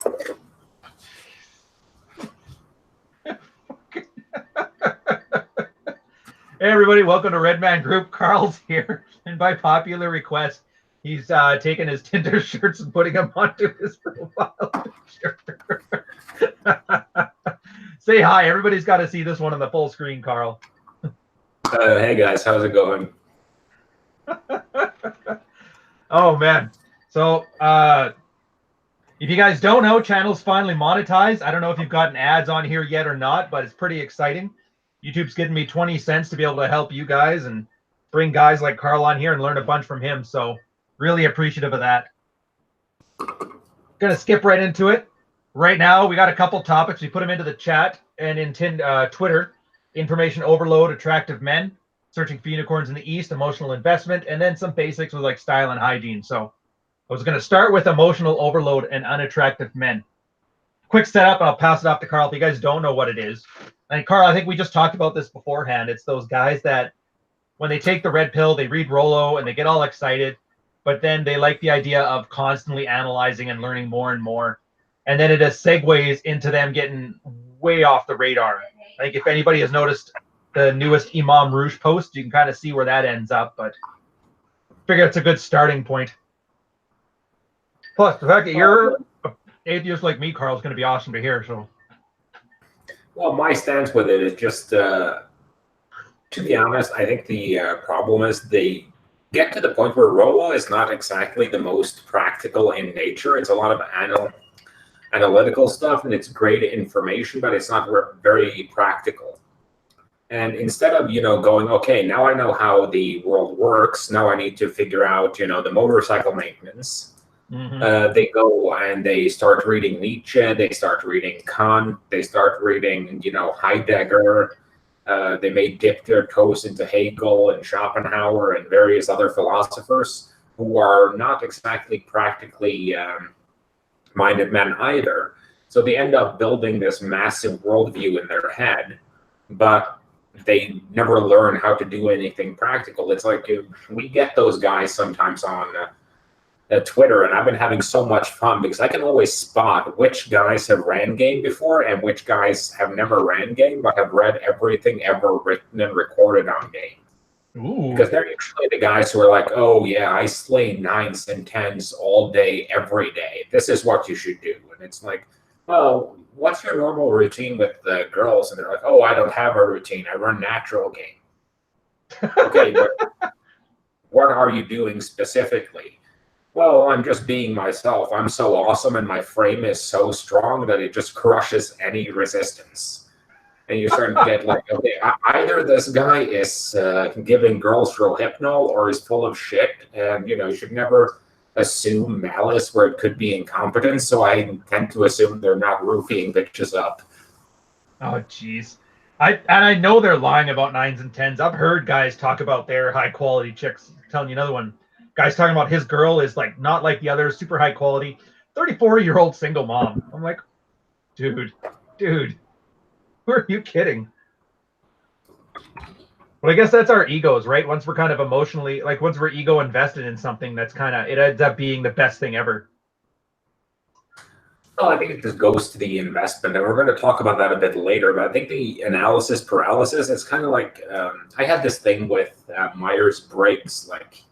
Hey everybody, welcome to Red Man Group. Carl's here, and by popular request, he's taking his Tinder shirts and putting them onto his profile picture. Say hi. Everybody's got to see this one on the full screen, Carl. Hey guys, how's it going? Oh man. So if you guys don't know, channel's finally monetized. I don't know if you've gotten ads on here yet or not, but it's pretty exciting. YouTube's giving me 20 cents to be able to help you guys and bring guys like Carl on here and learn a bunch from him. So really appreciative of that. Gonna skip right into it. Right now, we got a couple topics. We put them into the chat and in Twitter. Information overload, attractive men, searching for unicorns in the East, emotional investment, and then some basics with like style and hygiene. So I was gonna start with emotional overload and unattractive men. Quick setup, and I'll pass it off to Carl if you guys don't know what it is. And Carl, I think we just talked about this beforehand. It's those guys that when they take the red pill, they read Rollo and they get all excited, but then they like the idea of constantly analyzing and learning more and more. And then it just segues into them getting way off the radar. I think if anybody has noticed the newest Imam Rouge post, you can kind of see where that ends up, but I figure it's a good starting point. Plus, the fact that you're an atheist like me, Carl, is going to be awesome to hear. So. Well, my stance with it is just, to be honest, I think the problem is they get to the point where Rollo is not exactly the most practical in nature. It's a lot of analytical stuff, and it's great information, but it's not very practical. And instead of, going, okay, now I know how the world works, now I need to figure out, the motorcycle maintenance. Mm-hmm. They go and they start reading Nietzsche, they start reading Kant, they start reading, Heidegger. They may dip their toes into Hegel and Schopenhauer and various other philosophers who are not exactly practically minded men either. So they end up building this massive worldview in their head, but they never learn how to do anything practical. It's like we get those guys sometimes on Twitter, and I've been having so much fun because I can always spot which guys have ran game before and which guys have never ran game but have read everything ever written and recorded on game. Ooh. Because they're usually the guys who are like, oh yeah, I slay 9s and 10s all day, every day. This is what you should do. And it's like, well, what's your normal routine with the girls? And they're like, oh, I don't have a routine. I run natural game. Okay, but what are you doing specifically? Well, I'm just being myself. I'm so awesome, and my frame is so strong that it just crushes any resistance. And you're starting to get like, okay, either this guy is giving girls Rohypnol or is full of shit, and you should never assume malice where it could be incompetence. So I tend to assume they're not roofing bitches up. Oh, jeez. I know they're lying about 9s and 10s. I've heard guys talk about their high quality chicks. I'm telling you another one. Guy's talking about his girl is like not like the others, super high quality, 34-year-old single mom. I'm like, dude, who are you kidding? Well, I guess that's our egos, right? Once we're kind of emotionally, like once we're ego invested in something, that's kind of, it ends up being the best thing ever. Well, I think it just goes to the investment, and we're going to talk about that a bit later, but I think the analysis paralysis, it's kind of like, I had this thing with Myers-Briggs, like,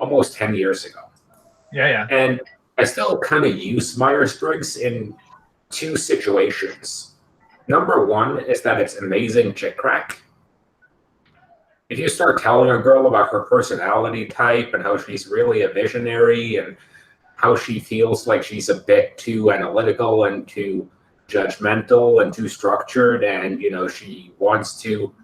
almost 10 years ago. Yeah. And I still kind of use Myers-Briggs in two situations. Number one is that it's amazing chick crack. If you start telling a girl about her personality type and how she's really a visionary and how she feels like she's a bit too analytical and too judgmental and too structured, and she wants to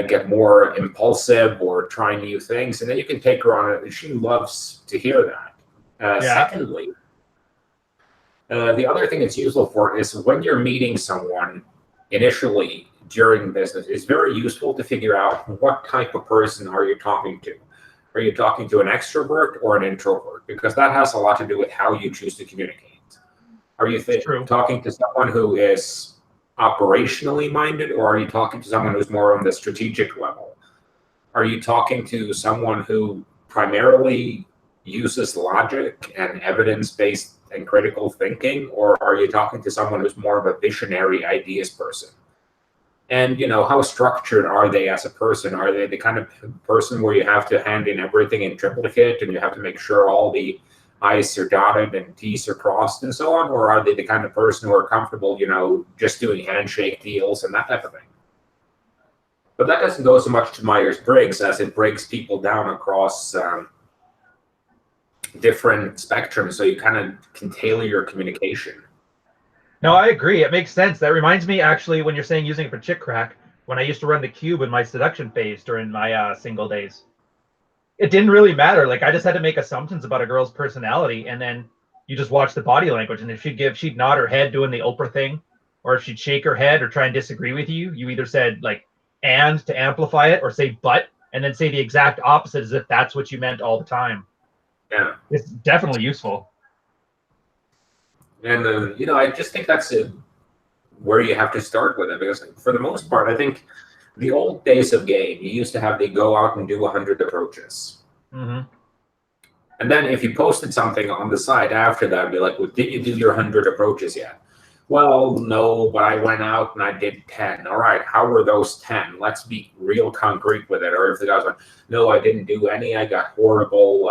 get more impulsive or try new things, and then you can take her on it, and she loves to hear that. Secondly, the other thing it's useful for is when you're meeting someone initially during business, it's very useful to figure out what type of person are you talking to. Are you talking to an extrovert or an introvert? Because that has a lot to do with how you choose to communicate. Are you talking to someone who is operationally minded, or are you talking to someone who's more on the strategic level? Are you talking to someone who primarily uses logic and evidence-based and critical thinking, or are you talking to someone who's more of a visionary ideas person? And how structured are they as a person? Are they the kind of person where you have to hand in everything in triplicate and you have to make sure all the I's are dotted and T's are crossed and so on? Or are they the kind of person who are comfortable, just doing handshake deals and that type of thing? But that doesn't go so much to Myers-Briggs as it breaks people down across different spectrums, so you kind of can tailor your communication. No, I agree. It makes sense. That reminds me, actually, when you're saying using it for chick crack, when I used to run the cube in my seduction phase during my single days, it didn't really matter. Like, I just had to make assumptions about a girl's personality, and then you just watch the body language. And if she'd nod her head doing the Oprah thing, or if she'd shake her head or try and disagree with you, you either said like "and" to amplify it, or say "but" and then say the exact opposite as if that's what you meant all the time. Yeah, it's definitely useful. And I just think that's where you have to start with it, because for the most part, I think the old days of game, you used to have they go out and do 100 approaches. Mm-hmm. And then if you posted something on the side after that, be like, well, did you do your 100 approaches yet? Well, no, but I went out and I did 10. All right, how were those 10? Let's be real concrete with it. Or if the guy's like, no, I didn't do any. I got horrible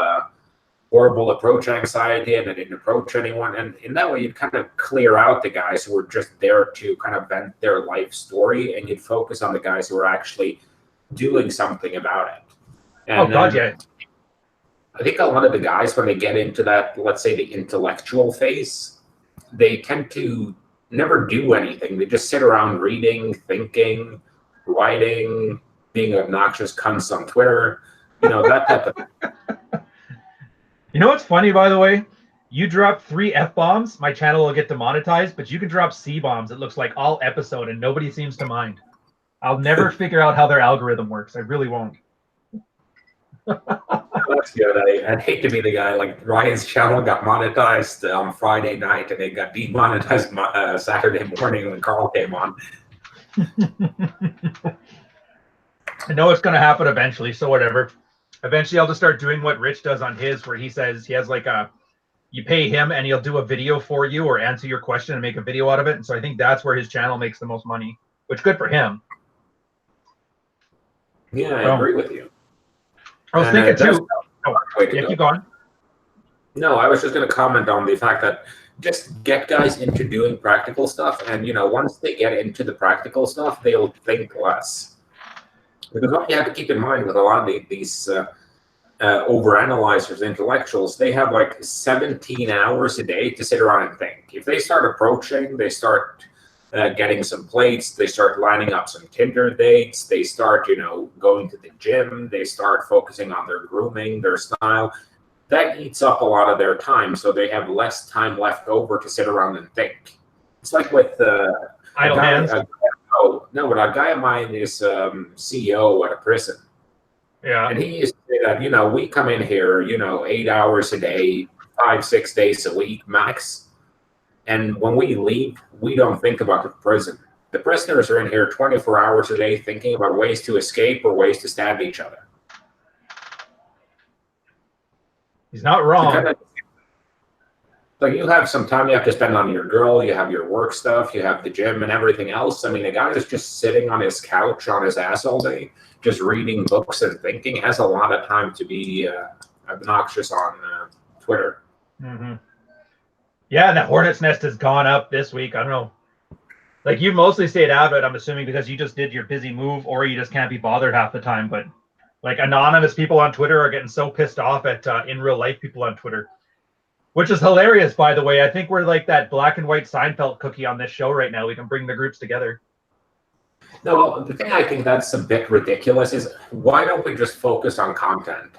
approach anxiety and I didn't approach anyone. And in that way, you'd kind of clear out the guys who were just there to kind of vent their life story, and you'd focus on the guys who are actually doing something about it. And, oh, God, yeah. I think a lot of the guys, when they get into that, let's say the intellectual phase, they tend to never do anything. They just sit around reading, thinking, writing, being obnoxious cunts on Twitter, that type of thing. You know what's funny, by the way? You drop 3 F-bombs, my channel will get demonetized, but you can drop C-bombs, it looks like, all episode, and nobody seems to mind. I'll never figure out how their algorithm works. I really won't. That's good. I'd hate to be the guy. Like, Ryan's channel got monetized on Friday night, and it got demonetized Saturday morning when Carl came on. I know it's going to happen eventually, so whatever. Eventually, I'll just start doing what Rich does on his, where he says he has like you pay him and he'll do a video for you or answer your question and make a video out of it. And so I think that's where his channel makes the most money, which good for him. Yeah, I agree with you. I was thinking too. Keep going. No, I was just going to comment on the fact that just get guys into doing practical stuff. And, once they get into the practical stuff, they'll think less. Because what you have to keep in mind with a lot of these overanalyzers, intellectuals, they have like 17 hours a day to sit around and think. If they start approaching, they start getting some plates, they start lining up some Tinder dates, they start, going to the gym, they start focusing on their grooming, their style. That eats up a lot of their time, so they have less time left over to sit around and think. It's like with idle hands. No, but a guy of mine is CEO at a prison. Yeah. And he used to say that, we come in here, 8 hours a day, 5-6 days a week max. And when we leave, we don't think about the prison. The prisoners are in here 24 hours a day thinking about ways to escape or ways to stab each other. He's not wrong. Like, you have some time you have to spend on your girl, you have your work stuff, you have the gym and everything else. I mean, a guy that's just sitting on his couch on his ass all day, just reading books and thinking, has a lot of time to be obnoxious on Twitter. Mm-hmm. Yeah, and the hornet's nest has gone up this week. I don't know. Like, you mostly stayed out of it, I'm assuming, because you just did your busy move, or you just can't be bothered half the time. But like, anonymous people on Twitter are getting so pissed off at in real life people on Twitter. Which is hilarious, by the way. I think we're like that black and white Seinfeld cookie on this show right now. We can bring the groups together. No, well, the thing I think that's a bit ridiculous is, why don't we just focus on content?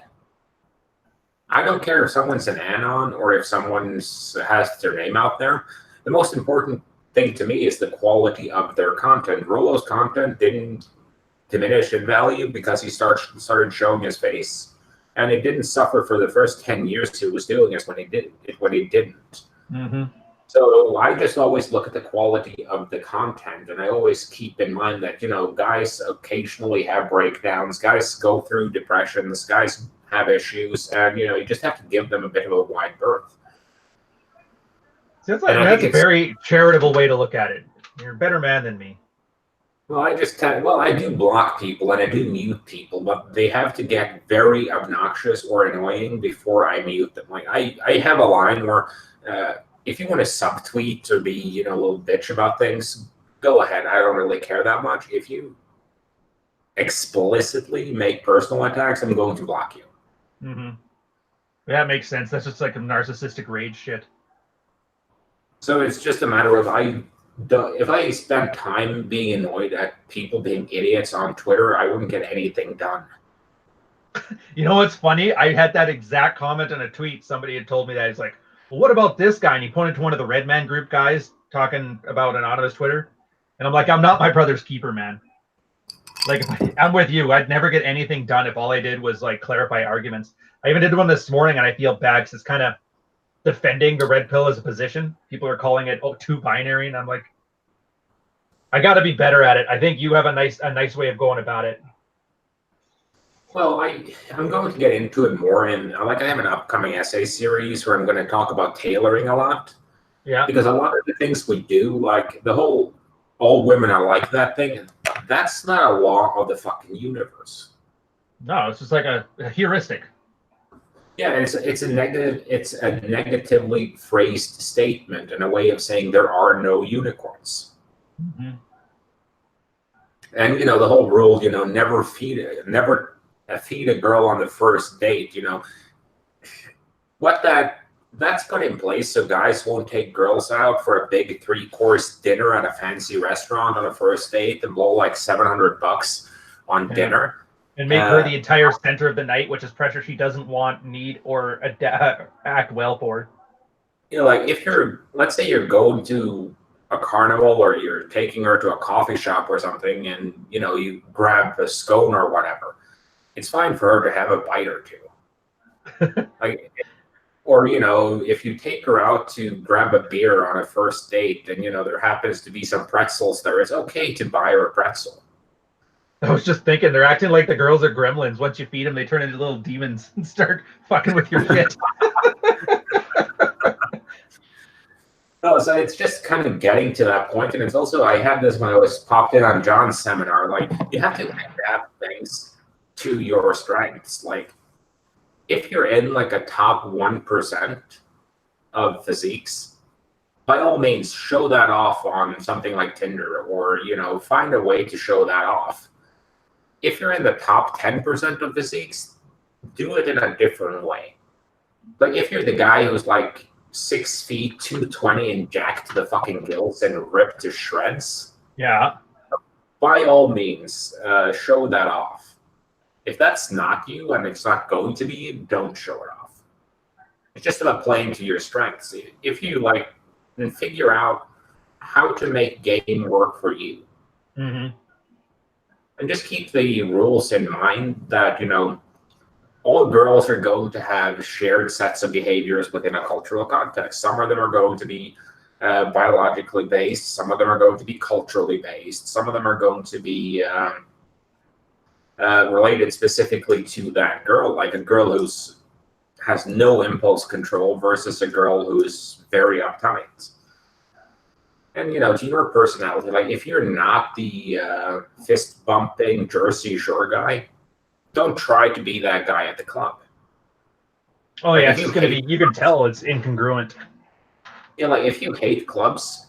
I don't care if someone's an anon or if someone has their name out there. The most important thing to me is the quality of their content. Rollo's content didn't diminish in value because he started showing his face. And it didn't suffer for the first 10 years he was doing it when he didn't. Mm-hmm. So I just always look at the quality of the content, and I always keep in mind that, guys occasionally have breakdowns, guys go through depressions, guys have issues, and you just have to give them a bit of a wide berth. So that's a very charitable way to look at it. You're a better man than me. Well, I do block people and I do mute people, but they have to get very obnoxious or annoying before I mute them. Like I have a line where if you want to subtweet or be a little bitch about things, go ahead. I don't really care that much. If you explicitly make personal attacks, I'm going to block you. Mm-hmm. That makes sense. That's just like a narcissistic rage shit. So it's just a matter of if I spent time being annoyed at people being idiots on Twitter, I wouldn't get anything done. You know what's funny? I had that exact comment in a tweet. Somebody had told me that. He's like, well, what about this guy? And he pointed to one of the Red Man Group guys talking about anonymous Twitter. And I'm like, I'm not my brother's keeper, man. Like, I'm with you. I'd never get anything done if all I did was like clarify arguments. I even did one this morning, and I feel bad because it's kind of defending the red pill as a position. People are calling it too binary, and I'm like, I got to be better at it. I think you have a nice way of going about it. Well, I'm going to get into it more in I have an upcoming essay series where I'm going to talk about tailoring a lot. Yeah. Because a lot of the things we do, like the whole all women are like that thing, that's not a law of the fucking universe. No, it's just like a heuristic. Yeah, it's a negatively phrased statement and a way of saying there are no unicorns. Mm-hmm. And the whole rule, never feed a girl on the first date. That's put in place so guys won't take girls out for a big 3-course dinner at a fancy restaurant on a first date and blow like $700 on dinner. And make her the entire center of the night, which is pressure she doesn't want, need, or act well for. Like let's say you're going to a carnival or you're taking her to a coffee shop or something and, you grab a scone or whatever. It's fine for her to have a bite or two. Or, if you take her out to grab a beer on a first date and, there happens to be some pretzels there, it's okay to buy her a pretzel. I was just thinking, they're acting like the girls are gremlins. Once you feed them, they turn into little demons and start fucking with your shit. No, so it's just kind of getting to that point. And it's also, I had this when I was popped in on John's seminar, like, you have to adapt things to your strengths. Like, if you're in like a top 1% of physiques, by all means, show that off on something like Tinder or, find a way to show that off. If you're in the top 10% of physiques, do it in a different way. Like if you're the guy who's like 6 feet, 220 and jacked to the fucking gills and ripped to shreds. Yeah. By all means, show that off. If that's not you and it's not going to be you, don't show it off. It's just about playing to your strengths. If you then figure out how to make game work for you. Mm-hmm. And just keep the rules in mind that, all girls are going to have shared sets of behaviors within a cultural context. Some of them are going to be biologically based. Some of them are going to be culturally based. Some of them are going to be related specifically to that girl, like a girl who's has no impulse control versus a girl who's very uptight. And, to your personality, like if you're not the fist bumping Jersey Shore guy, don't try to be that guy at the club. Oh yeah, it's going to be, you can tell it's incongruent. Yeah, like if you hate clubs,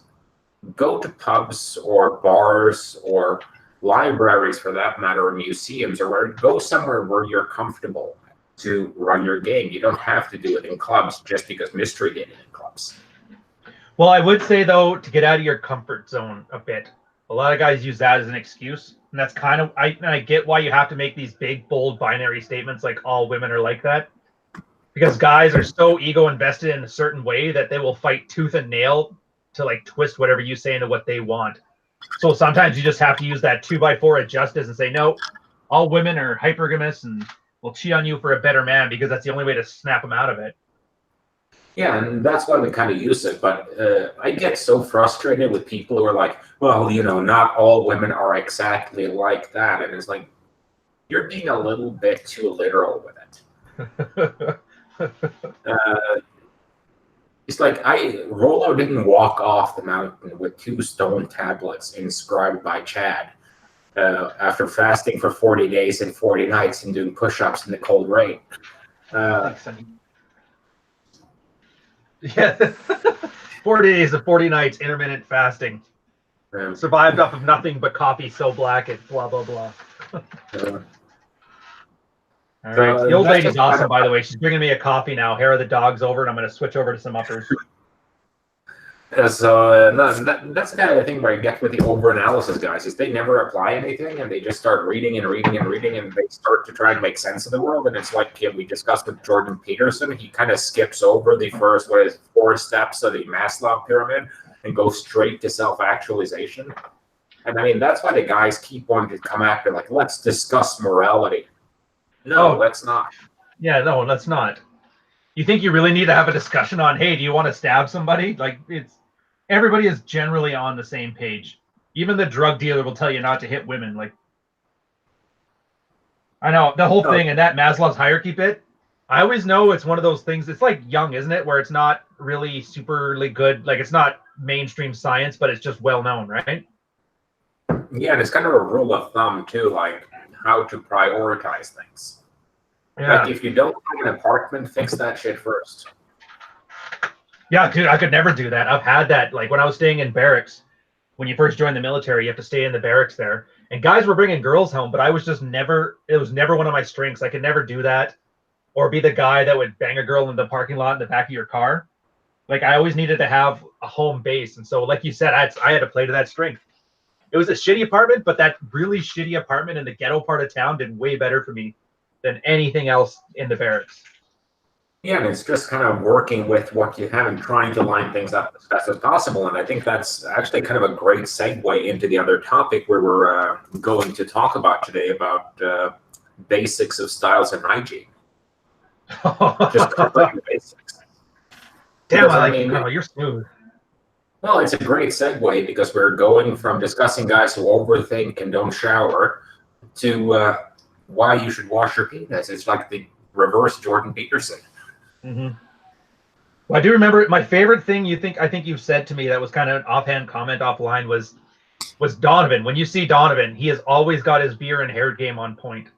go to pubs or bars or libraries for that matter, or museums, or go somewhere where you're comfortable to run your game. You don't have to do it in clubs just because Mystery did it in clubs. Well, I would say, though, to get out of your comfort zone a bit, a lot of guys use that as an excuse. And that's kind of, I get why you have to make these big, bold, binary statements like all women are like that. Because guys are so ego invested in a certain way that they will fight tooth and nail to twist whatever you say into what they want. So sometimes you just have to use that 2x4 at justice and say, no, all women are hypergamous and will cheat on you for a better man because that's the only way to snap them out of it. Yeah, and that's why we kind of use it. But I get so frustrated with people who are like, well, not all women are exactly like that. And it's like, you're being a little bit too literal with it. It's like Rollo didn't walk off the mountain with 2 stone tablets inscribed by Chad after fasting for 40 days and 40 nights and doing push-ups in the cold rain. Thanks, Sonny. Yeah, 40 days of 40 nights intermittent fasting. Survived off of nothing but coffee so black it blah blah blah. All right, the old lady's awesome, by the way. She's bringing me a coffee now. Hair of the dog's over, and I'm going to switch over to some uppers. So that's the kind of thing where I get with the over-analysis guys, is they never apply anything, and they just start reading and reading and reading, and they start to try and make sense of the world. And it's like we discussed with Jordan Peterson. He kind of skips over the first 4 steps of the Maslow pyramid and goes straight to self-actualization. And I mean, that's why the guys keep wanting to come after, like, let's discuss morality. No, let's not. Yeah, no, let's not. You think you really need to have a discussion on, hey, do you want to stab somebody? Like, everybody is generally on the same page. Even the drug dealer will tell you not to hit women. Like, I know the whole thing and that Maslow's hierarchy bit. I always know it's one of those things. It's like Young, isn't it? Where it's not really superly good. Like, it's not mainstream science, but it's just well known, right? Yeah, and it's kind of a rule of thumb too, like how to prioritize things. Yeah. Like if you don't have an apartment, fix that shit first. Yeah, dude, I could never do that. I've had that. Like when I was staying in barracks, when you first join the military, you have to stay in the barracks there. And guys were bringing girls home, but I was just never, it was never one of my strengths. I could never do that or be the guy that would bang a girl in the parking lot in the back of your car. Like I always needed to have a home base. And so, like you said, I had to play to that strength. It was a shitty apartment, but that really shitty apartment in the ghetto part of town did way better for me than anything else in the barracks. Yeah, and it's just kind of working with what you have and trying to line things up as best as possible. And I think that's actually kind of a great segue into the other topic where we're going to talk about today about basics of styles and hygiene. Just covering the basics. Damn, because, I mean, you're smooth. Well, it's a great segue because we're going from discussing guys who overthink and don't shower to why you should wash your penis. It's like the reverse Jordan Peterson. Mm-hmm. Well, I do remember my favorite thing I think you've said to me that was kind of an offhand comment offline was Donovan. When you see Donovan, he has always got his beer and hair game on point.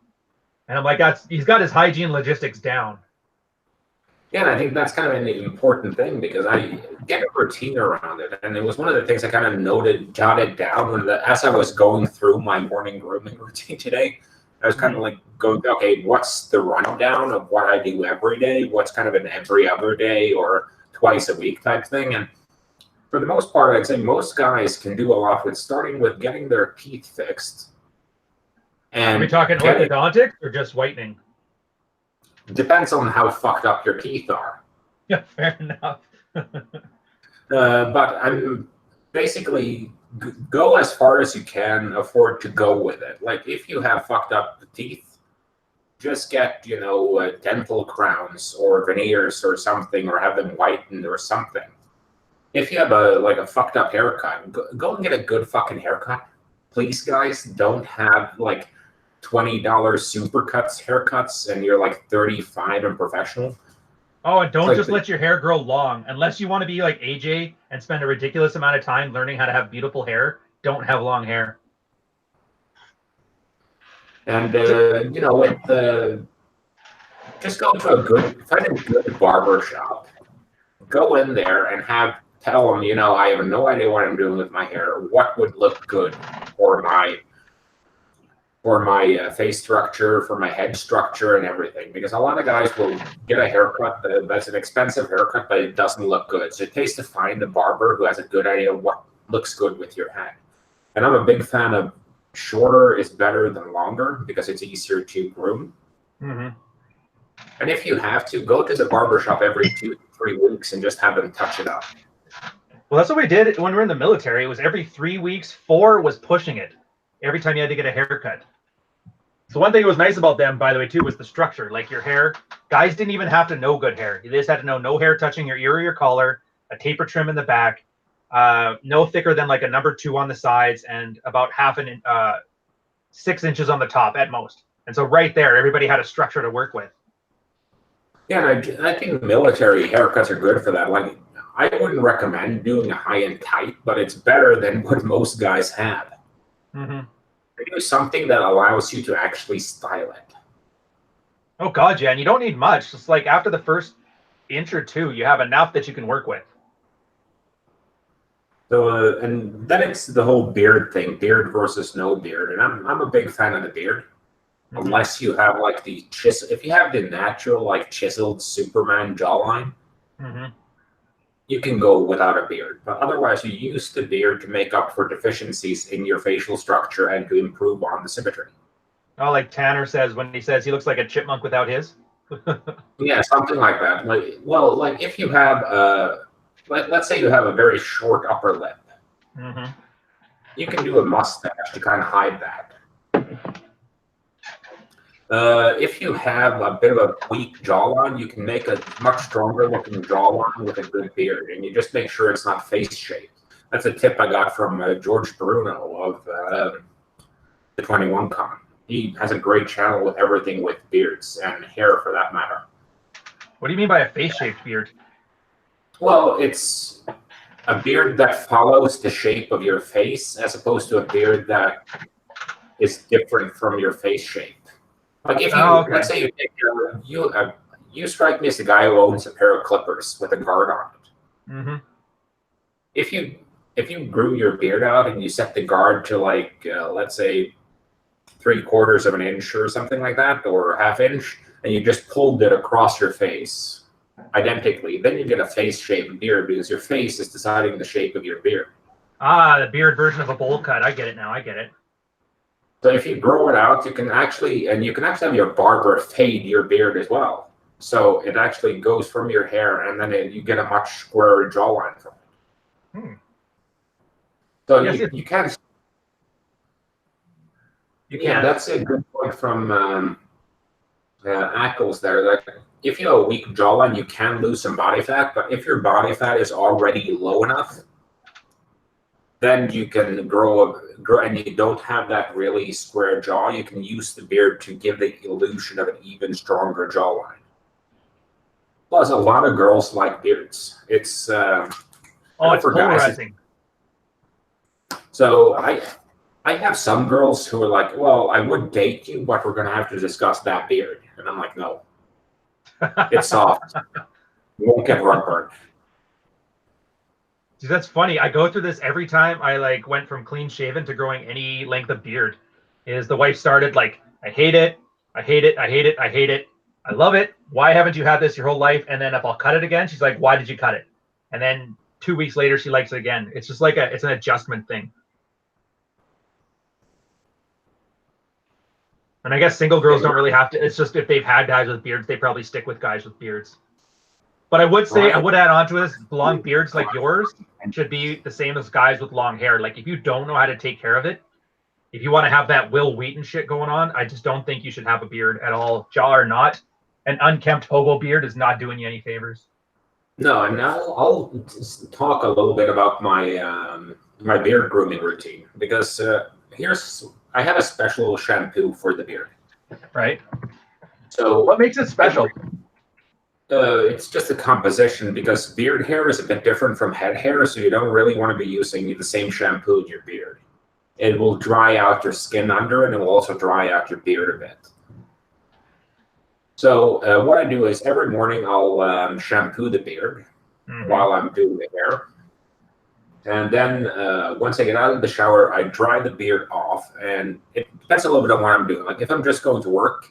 And I'm like, he's got his hygiene logistics down. Yeah, and I think that's kind of an important thing because I get a routine around it. And it was one of the things I kind of jotted down as I was going through my morning grooming routine today. I was kind of like going, okay, what's the rundown of what I do every day? What's kind of an every other day or twice a week type thing? And for the most part, I'd say most guys can do a lot with starting with getting their teeth fixed. And are we talking orthodontics or just whitening? Depends on how fucked up your teeth are. Yeah, fair enough. But I'm basically go as far as you can afford to go with it. Like if you have fucked up teeth, just get, dental crowns or veneers or something, or have them whitened or something. If you have a fucked up haircut, go and get a good fucking haircut. Please, guys, don't have like $20 supercuts haircuts and you're like 35 and professional. Oh, and don't just let your hair grow long. Unless you want to be like AJ and spend a ridiculous amount of time learning how to have beautiful hair, don't have long hair. And, just go to find a good barber shop. Go in there and tell them, I have no idea what I'm doing with my hair. What would look good for my face structure, for my head structure and everything. Because a lot of guys will get a haircut that's an expensive haircut, but it doesn't look good. So it takes to find a barber who has a good idea of what looks good with your head. And I'm a big fan of shorter is better than longer because it's easier to groom. Mm-hmm. And if you have to, go to the barbershop every 2 to 3 weeks and just have them touch it up. Well, that's what we did when we were in the military. It was every 3 weeks. 4 was pushing it. Every time you had to get a haircut. So one thing that was nice about them, by the way, too, was the structure. Like your hair, guys didn't even have to know good hair. You just had to know no hair touching your ear or your collar, a taper trim in the back, no thicker than like a number 2 on the sides, and about 6 inches on the top at most. And so right there, everybody had a structure to work with. Yeah, and I think military haircuts are good for that. Like, I wouldn't recommend doing a high-end tight, but it's better than what most guys have. Mm-hmm. Do something that allows you to actually style it. Oh God, yeah, and you don't need much. Just like after the first inch or two, you have enough that you can work with. So, and then it's the whole beard thing, beard versus no beard. And I'm a big fan of the beard, Mm-hmm. unless you have like the chisel. If you have the natural, like chiseled Superman jawline, Mm-hmm. you can go without a beard. But otherwise, you use the beard to make up for deficiencies in your facial structure and to improve on the symmetry. Oh, like Tanner says when he says he looks like a chipmunk without his. Yeah, something like that. Like, well, like if you have let's say you have a very short upper lip, Mm-hmm. you can do a mustache to kind of hide that. If you have a bit of a weak jawline, you can make a much stronger looking jawline with a good beard, and you just make sure it's not face shaped. That's a tip I got from George Bruno of the 21 Con. He has a great channel with everything with beards and hair for that matter. What do you mean by a face-shaped beard? Well, it's a beard that follows the shape of your face as opposed to a beard that is different from your face shape. Like if you, okay. let's say you strike me as the guy who owns a pair of clippers with a guard on it. Mm-hmm. If you grew your beard out and you set the guard to like let's say 3/4 of an inch or something like that, or half inch, and you just pulled it across your face identically, then you get a face-shaped beard because your face is deciding the shape of your beard. Ah, the beard version of a bowl cut. I get it now. I get it. So if you grow it out, you can actually have your barber fade your beard as well. So it actually goes from your hair, and then you get a much squarer jawline from it. Hmm. So Yes, you can't. Yeah, that's a good point from Ackles there. Like, if you have a weak jawline, you can lose some body fat, but if your body fat is already low enough, then you can grow, and you don't have that really square jaw. You can use the beard to give the illusion of an even stronger jawline. Plus, a lot of girls like beards. It's it's polarizing. So I have some girls who are like, well, I would date you, but we're going to have to discuss that beard. And I'm like, no. It's soft. You won't get rug. See, that's funny. I go through this every time I like went from clean shaven to growing any length of beard. Is the wife started like, I hate it. I hate it. I hate it. I hate it. I love it. Why haven't you had this your whole life? And then if I'll cut it again, she's like, why did you cut it? And then 2 weeks later, she likes it again. It's just like it's an adjustment thing. And I guess single girls don't really have to. It's just if they've had guys with beards, they probably stick with guys with beards. But I would say, I would add on to this, long beards like yours should be the same as guys with long hair. Like if you don't know how to take care of it, if you want to have that Will Wheaton shit going on, I just don't think you should have a beard at all, jaw or not. An unkempt hobo beard is not doing you any favors. No, and now I'll talk a little bit about my my beard grooming routine, because I have a special shampoo for the beard. Right. So what makes it special? It's just the composition, because beard hair is a bit different from head hair, so you don't really want to be using the same shampoo in your beard. It will dry out your skin under, and it will also dry out your beard a bit. So what I do is every morning I'll shampoo the beard while I'm doing the hair. And then once I get out of the shower, I dry the beard off, and it depends a little bit on what I'm doing. Like if I'm just going to work,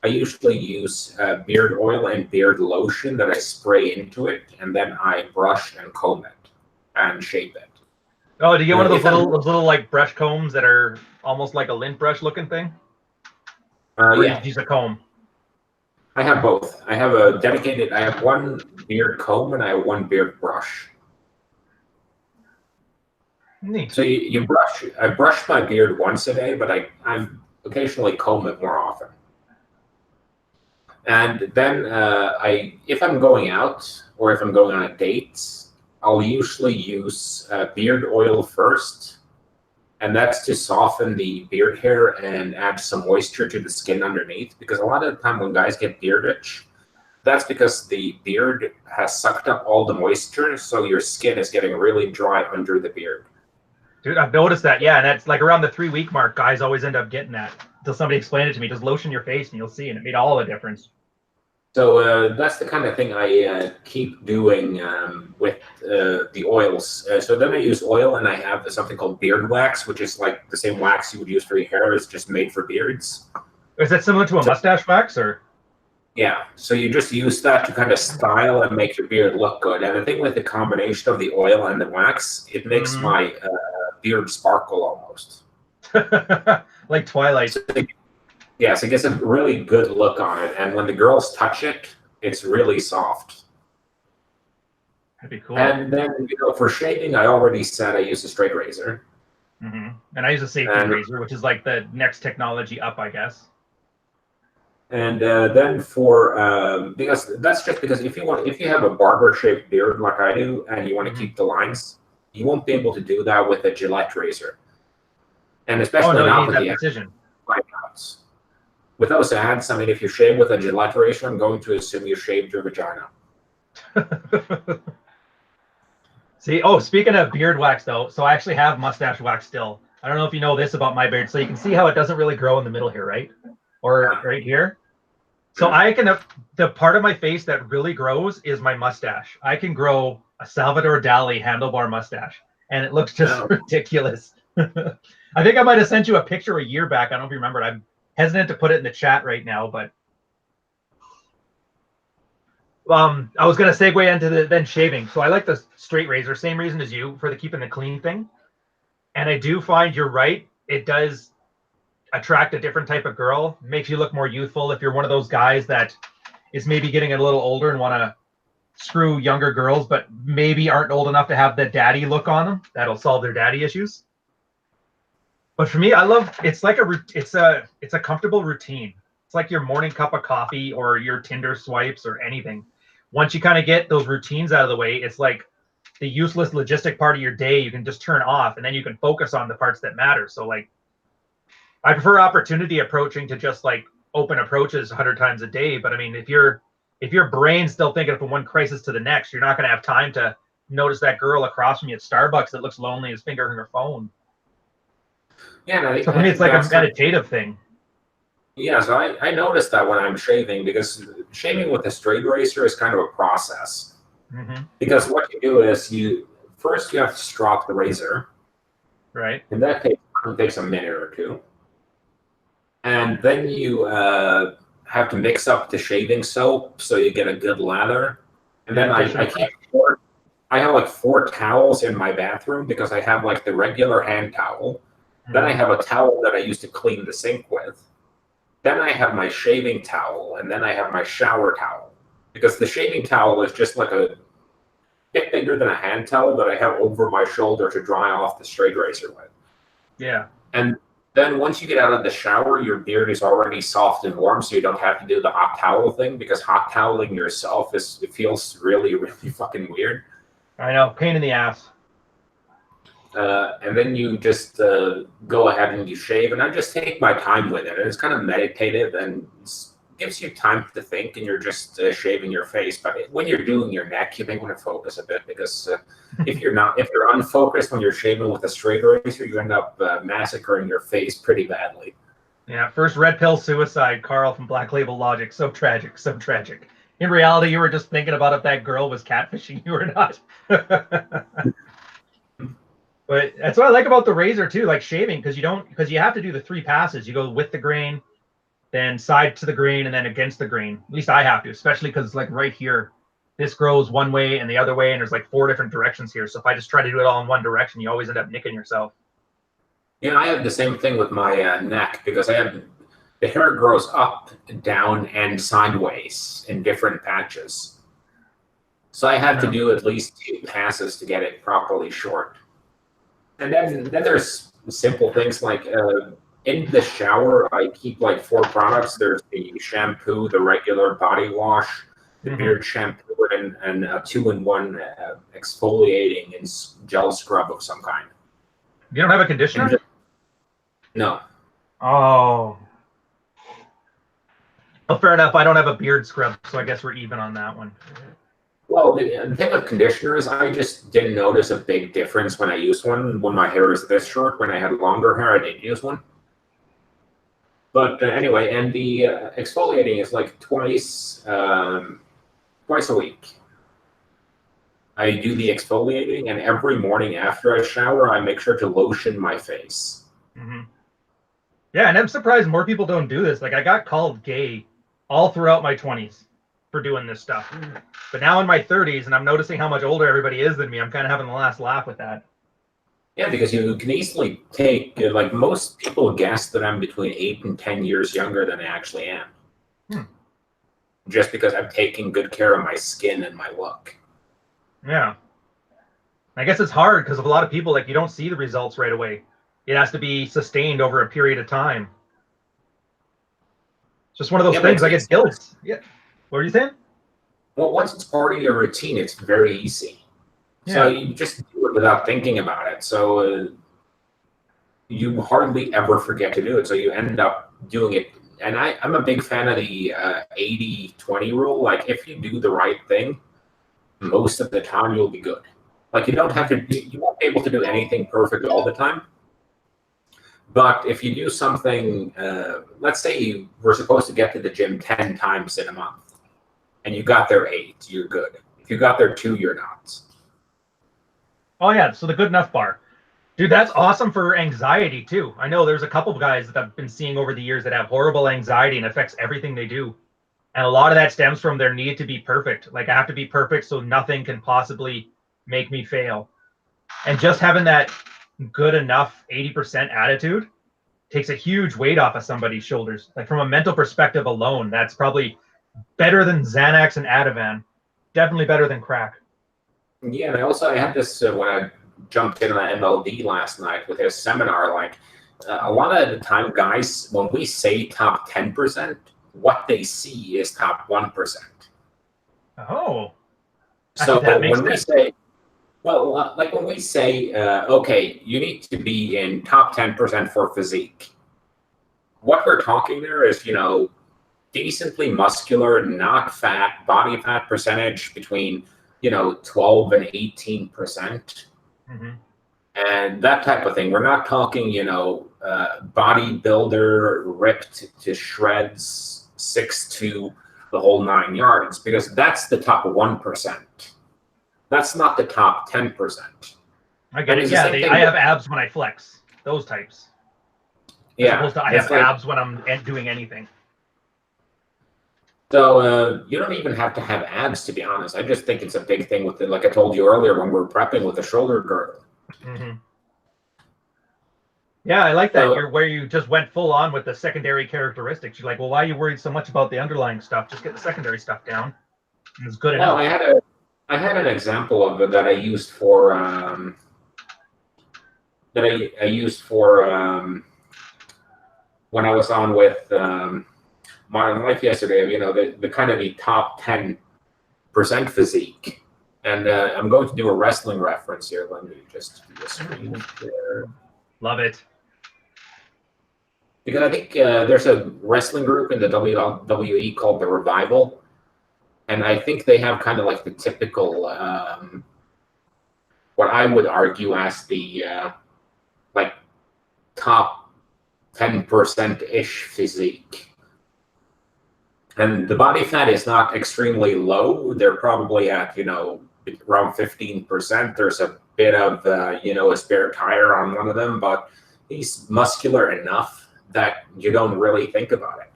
I usually use beard oil and beard lotion that I spray into it, and then I brush and comb it and shape it. Oh, do you get one of those little like brush combs that are almost like a lint brush looking thing? Or yeah. you use a comb? I have both. I have I have one beard comb and I have one beard brush. Neat. So I brush my beard once a day, but I occasionally comb it more often. And then if I'm going out or if I'm going on a date, I'll usually use beard oil first, and that's to soften the beard hair and add some moisture to the skin underneath. Because a lot of the time when guys get beard itch, that's because the beard has sucked up all the moisture, so your skin is getting really dry under the beard. Dude, I've noticed that. Yeah, and that's like around the 3-week mark, guys always end up getting that until somebody explained it to me. Just lotion your face and you'll see, and it made all the difference. So that's the kind of thing I keep doing with the oils. So then I use oil, and I have something called beard wax, which is like the same wax you would use for your hair. It's just made for beards. Is that similar to a mustache wax, or? Yeah, so you just use that to kind of style and make your beard look good. And I think with the combination of the oil and the wax, it makes my beard sparkle almost. Like Twilight. So, yeah, so it gets a really good look on it. And when the girls touch it, it's really soft. That'd be cool. And then, for shaving, I already said I use a straight razor. And I use a safety razor, which is like the next technology up, I guess. And then for because that's just because if you have a barber shaped beard like I do, and you want to keep the lines, you won't be able to do that with a Gillette razor. And especially not with the precision. With those ads, I mean, if you shave with a Gillette razor, I'm going to assume you shaved your vagina. See, speaking of beard wax, though, so I actually have mustache wax still. I don't know if you know this about my beard. So you can see how it doesn't really grow in the middle here, right? Or right here. So the part of my face that really grows is my mustache. I can grow a Salvador Dali handlebar mustache, and it looks just ridiculous. I think I might have sent you a picture a year back. I don't know if you remember it. I'm hesitant to put it in the chat right now, but I was going to segue into then shaving. So I like the straight razor, same reason as you, for the keeping the clean thing. And I do find you're right. It does attract a different type of girl, makes you look more youthful. If you're one of those guys that is maybe getting a little older and want to screw younger girls, but maybe aren't old enough to have the daddy look on them, that'll solve their daddy issues. But for me, I love, it's like it's a comfortable routine. It's like your morning cup of coffee or your Tinder swipes or anything. Once you kind of get those routines out of the way, it's like the useless logistic part of your day you can just turn off, and then you can focus on the parts that matter. So like, I prefer opportunity approaching to just like open approaches 100 times a day. But I mean, if your brain's still thinking from one crisis to the next, you're not going to have time to notice that girl across from you at Starbucks that looks lonely and is fingering her phone. Yeah, no, so for me, it's like a meditative thing. Yeah, so I noticed that when I'm shaving, because shaving with a straight razor is kind of a process. Because what you do is first you have to strop the razor. Right. And that takes a minute or two. And then you have to mix up the shaving soap so you get a good lather. And then I have like 4 towels in my bathroom because I have like the regular hand towel. Then I have a towel that I use to clean the sink with. Then I have my shaving towel, and then I have my shower towel. Because the shaving towel is just like a bit bigger than a hand towel that I have over my shoulder to dry off the straight razor with. Yeah. And then once you get out of the shower, your beard is already soft and warm, so you don't have to do the hot towel thing, because hot toweling yourself it feels really, really fucking weird. I know, pain in the ass. And then you just go ahead and you shave, and I just take my time with it. And it's kind of meditative and gives you time to think, and you're just shaving your face. But when you're doing your neck, you may want to focus a bit, because if you're unfocused when you're shaving with a straight razor, you end up massacring your face pretty badly. Yeah, first red pill suicide, Carl from Black Label Logic. So tragic, so tragic. In reality, you were just thinking about if that girl was catfishing you or not. But that's what I like about the razor too, like shaving, because you have to do the 3 passes. You go with the grain, then side to the grain, and then against the grain. At least I have to, especially because like right here, this grows one way and the other way, and there's like 4 different directions here. So if I just try to do it all in one direction, you always end up nicking yourself. Yeah, I have the same thing with my neck, because the hair grows up, down, and sideways in different patches. So I have to do at least 2 passes to get it properly short. And then there's simple things like in the shower, I keep like 4 products. There's the shampoo, the regular body wash, the beard shampoo, and a 2-in-1 exfoliating and gel scrub of some kind. You don't have a conditioner? No. Oh. Oh, fair enough. I don't have a beard scrub, so I guess we're even on that one. Well, the thing with conditioners, I just didn't notice a big difference when I used one. When my hair was this short, when I had longer hair, I didn't use one. But anyway, and the exfoliating is like twice a week. I do the exfoliating, and every morning after I shower, I make sure to lotion my face. Mm-hmm. Yeah, and I'm surprised more people don't do this. Like, I got called gay all throughout my 20s for doing this stuff. But now in my 30s, and I'm noticing how much older everybody is than me, I'm kind of having the last laugh with that. Yeah, because you can easily take, like most people guess that I'm between 8 and 10 years younger than I actually am. Just because I'm taking good care of my skin and my look. Yeah. I guess it's hard because of a lot of people, like, you don't see the results right away. It has to be sustained over a period of time. It's just one of those things. I get guilt. Yeah. What are you saying? Well, once it's part of your routine, it's very easy. Yeah. So you just do it without thinking about it. So you hardly ever forget to do it. So you end up doing it. And I'm a big fan of the 80-20 rule. Like, if you do the right thing, most of the time you'll be good. Like, you won't be able to do anything perfect all the time. But if you do something, let's say you were supposed to get to the gym 10 times in a month, and you got there 8, you're good. If you got there 2, you're not. Oh, yeah, so the good enough bar. Dude, that's awesome for anxiety, too. I know there's a couple of guys that I've been seeing over the years that have horrible anxiety and affects everything they do. And a lot of that stems from their need to be perfect. Like, I have to be perfect so nothing can possibly make me fail. And just having that good enough 80% attitude takes a huge weight off of somebody's shoulders. Like, from a mental perspective alone, that's probably better than Xanax and Ativan. Definitely better than crack. Yeah, and I had this when I jumped in on MLD last night with his seminar. Like, a lot of the time, guys, when we say top 10%, what they see is top 1%. Oh. So that makes when we sense. say, well, like when we say, okay, you need to be in top 10% for physique, what we're talking there is, decently muscular, not fat, body fat percentage between 12 and 18%. Mm-hmm. And that type of thing. We're not talking, bodybuilder ripped to shreds, 6'2", the whole 9 yards, because that's the top 1%. That's not the top 10%. I get it. Yeah, I have abs when I flex. Those types. As opposed to I have abs when I'm doing anything. So you don't even have to have abs, to be honest. I just think it's a big thing with it. Like I told you earlier when we were prepping with the shoulder girdle. Mm-hmm. Yeah, I like that. Where you just went full on with the secondary characteristics. You're like, well, why are you worried so much about the underlying stuff? Just get the secondary stuff down. And it's good enough. I had an example of it that I used for when I was on with Modern Life yesterday. The kind of the top 10% physique, and I'm going to do a wrestling reference here. Let me just do a screen there. Love it. Because I think there's a wrestling group in the WWE called the Revival, and I think they have kind of like the typical, what I would argue as the like top 10%-ish physique. And the body fat is not extremely low. They're probably at, around 15%. There's a bit of, a spare tire on one of them, but he's muscular enough that you don't really think about it.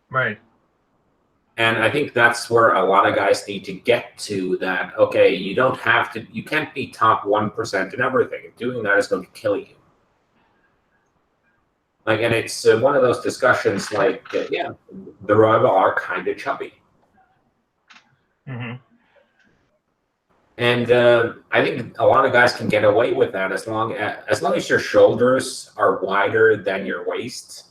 Right. And I think that's where a lot of guys need to get to that, okay, you can't be top 1% in everything. Doing that is going to kill you. Like, and it's one of those discussions like, the Revival are kind of chubby. Mm-hmm. And I think a lot of guys can get away with that as long as your shoulders are wider than your waist,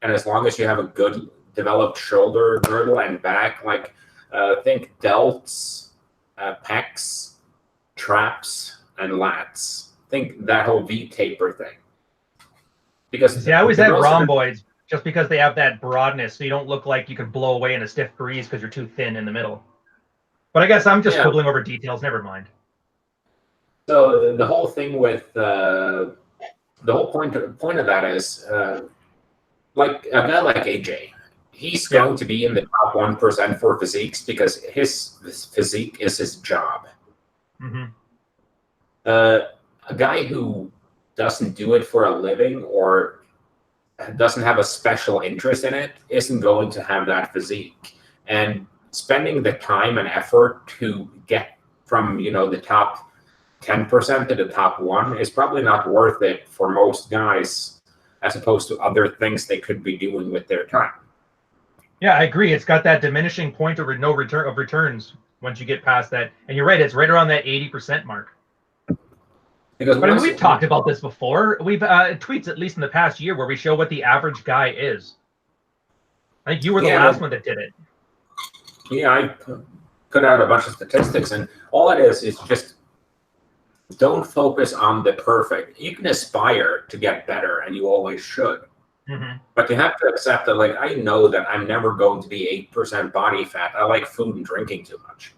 and as long as you have a good developed shoulder girdle and back. Like think delts, pecs, traps, and lats. Think that whole V taper thing. Because I always had rhomboids, just because they have that broadness, so you don't look like you could blow away in a stiff breeze because you're too thin in the middle. But I guess I'm just Yeah. quibbling over details. Never mind. So the whole thing with the whole point of that is like a guy like AJ, he's Yeah. going to be in the top 1% for physiques because his physique is his job. Mm-hmm. A guy who doesn't do it for a living or doesn't have a special interest in it isn't going to have that physique. And spending the time and effort to get from the top 10% to the top 1 is probably not worth it for most guys, as opposed to other things they could be doing with their time. Yeah, I agree. It's got that diminishing point of no return of returns once you get past that. And you're right, it's right around that 80% mark. Because But I mean, we've talked about this before. We've tweets, at least in the past year, where we show what the average guy is. I think you were the last one that did it. Yeah, I put out a bunch of statistics, and all it is just don't focus on the perfect. You can aspire to get better, and you always should. Mm-hmm. But you have to accept that, like, I know that I'm never going to be 8% body fat. I like food and drinking too much.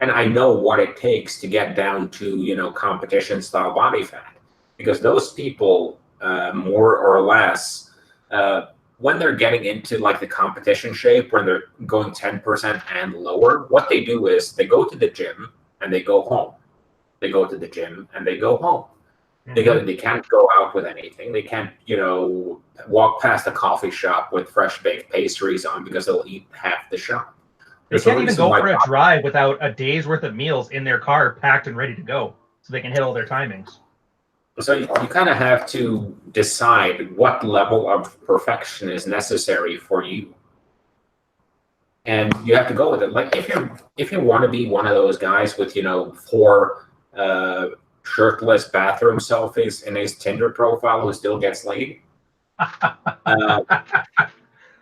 And I know what it takes to get down to, competition style body fat. Because those people, more or less, when they're getting into like the competition shape, when they're going 10% and lower, what they do is they go to the gym and they go home. They go to the gym and they go home. Mm-hmm. They can't go out with anything. They can't, walk past a coffee shop with fresh baked pastries on because they'll eat half the shop. They can't even go for a drive without a day's worth of meals in their car packed and ready to go so they can hit all their timings. So you kind of have to decide what level of perfection is necessary for you. And you have to go with it. Like if you want to be one of those guys with, 4 shirtless bathroom selfies in his Tinder profile who still gets laid,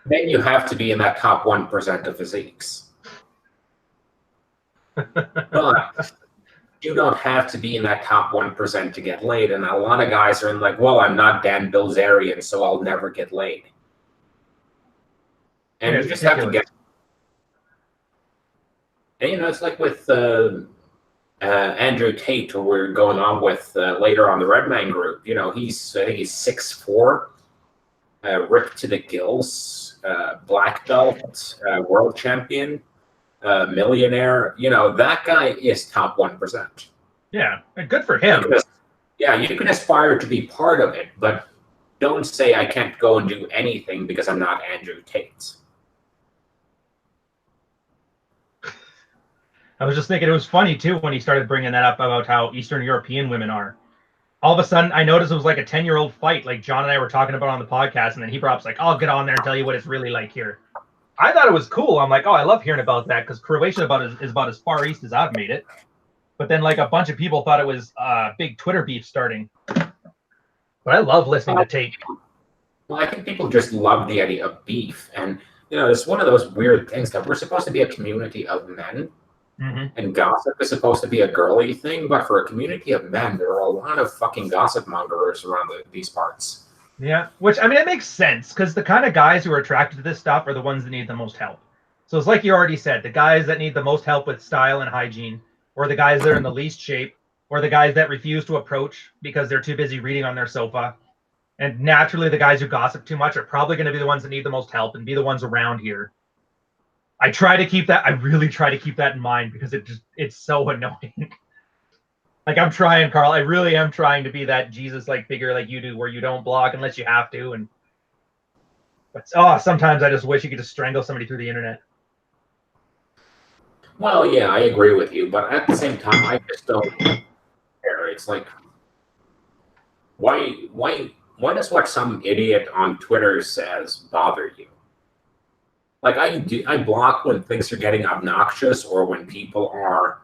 then you have to be in that top 1% of physiques. But you don't have to be in that top 1% to get laid. And a lot of guys are in like, well, I'm not Dan Bilzerian, so I'll never get laid. And you just have to get. And, it's like with Andrew Tate, who we're going on with later on the Redman group. He's 6'4", ripped to the gills, black belt, world champion. Millionaire, that guy is top 1%. Yeah, good for him. You can aspire to be part of it, but don't say I can't go and do anything because I'm not Andrew Tate. I was just thinking it was funny too when he started bringing that up about how Eastern European women are. All of a sudden, I noticed it was like a 10-year-old fight, like John and I were talking about on the podcast, and then he brought up like, "I'll get on there and tell you what it's really like here." I thought it was cool. I'm like, oh, I love hearing about that because Croatia is about as far east as I've made it. But then like a bunch of people thought it was big Twitter beef starting. But I love listening to Tate. Well, I think people just love the idea of beef. And, it's one of those weird things that we're supposed to be a community of men. Mm-hmm. And gossip is supposed to be a girly thing. But for a community of men, there are a lot of fucking gossip mongers around these parts. Yeah, which, I mean, it makes sense because the kind of guys who are attracted to this stuff are the ones that need the most help. So it's like you already said, the guys that need the most help with style and hygiene, or the guys that are in the least shape, or the guys that refuse to approach because they're too busy reading on their sofa. And naturally, the guys who gossip too much are probably going to be the ones that need the most help and be the ones around here. I really try to keep that in mind because it's so annoying. Like, I'm trying, Carl. I really am trying to be that Jesus-like figure like you do, where you don't block unless you have to. But sometimes I just wish you could just strangle somebody through the internet. Well, yeah, I agree with you, but at the same time, I just don't care. It's like, why does what some idiot on Twitter says bother you? Like, I block when things are getting obnoxious or when people are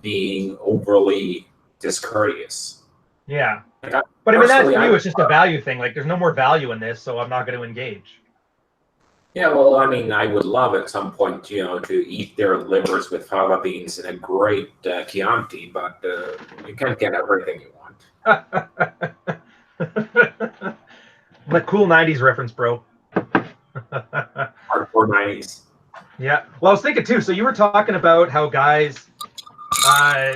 being overly discourteous. Yeah. But I mean, that's for you. It's just a value thing. Like, there's no more value in this, so I'm not going to engage. Yeah, well, I mean, I would love at some point, to eat their livers with fava beans and a great Chianti, but you can't get everything you want. Like cool 90s reference, bro. Hardcore 90s. Yeah. Well, I was thinking too. So you were talking about how guys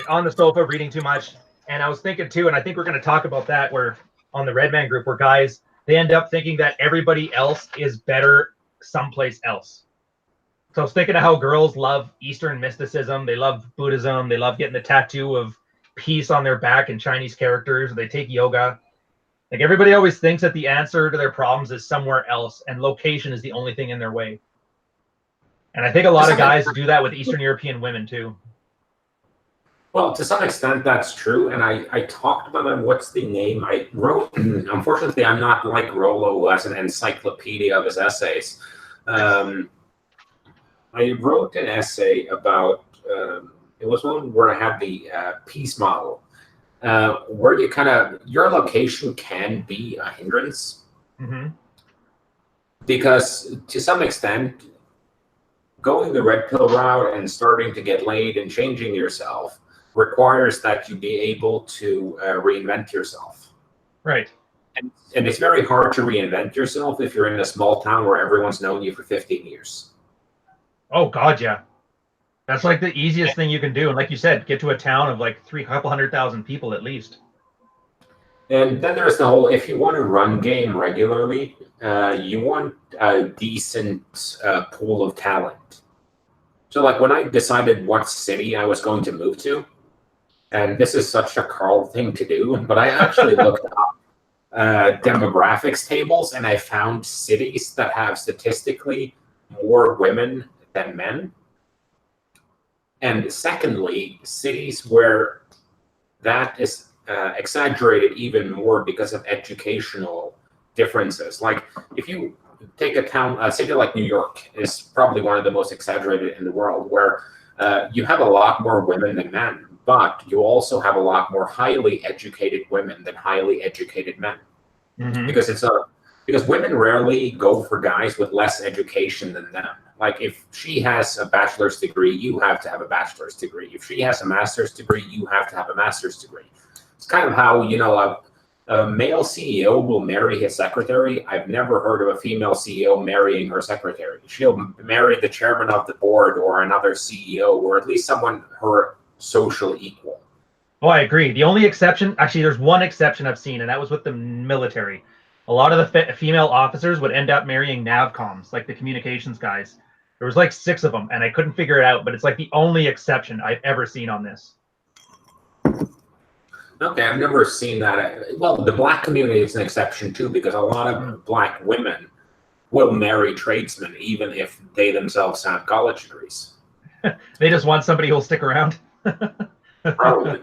on the sofa reading too much, and I was thinking too, and I think we're going to talk about that where on the Red Man group where guys they end up thinking that everybody else is better someplace else. So I was thinking of how girls love Eastern mysticism, they love Buddhism, they love getting the tattoo of peace on their back and Chinese characters. They take yoga. Like everybody always thinks that the answer to their problems is somewhere else, and location is the only thing in their way. And I think a lot of guys do that with Eastern European women too. Well, to some extent, that's true. And I talked about them. What's the name? I wrote, unfortunately, I'm not like Rollo as an encyclopedia of his essays. I wrote an essay about, it was one where I had the peace model, where you kind of, your location can be a hindrance. Mm-hmm. Because to some extent, going the red pill route and starting to get laid and changing yourself requires that you be able to reinvent yourself. Right. And it's very hard to reinvent yourself if you're in a small town where everyone's known you for 15 years. Oh God, yeah. That's like the easiest thing you can do. And like you said, get to a town of like 300,000 people at least. And then there's the whole, if you want to run game regularly, you want a decent pool of talent. So like when I decided what city I was going to move to, and this is such a Carl thing to do, but I actually looked up demographics tables and I found cities that have statistically more women than men. And secondly, cities where that is exaggerated even more because of educational differences. Like if you take a city like New York is probably one of the most exaggerated in the world, where you have a lot more women than men, but you also have a lot more highly educated women than highly educated men. Mm-hmm. Because women rarely go for guys with less education than them. Like if she has a bachelor's degree, you have to have a bachelor's degree. If she has a master's degree, you have to have a master's degree. It's kind of how, you know, a male CEO will marry his secretary. I've never heard of a female CEO marrying her secretary. She'll marry the chairman of the board or another CEO, or at least someone her social equal. Oh, I agree. The only exception, actually, there's one exception I've seen, and that was with the military. A lot of the female officers would end up marrying NavComs, like the communications guys. There was like 6 of them, and I couldn't figure it out, but it's like the only exception I've ever seen on this. Okay, I've never seen that. Well, the black community is an exception too, because a lot of black women will marry tradesmen, even if they themselves have college degrees. They just want somebody who'll stick around. Probably.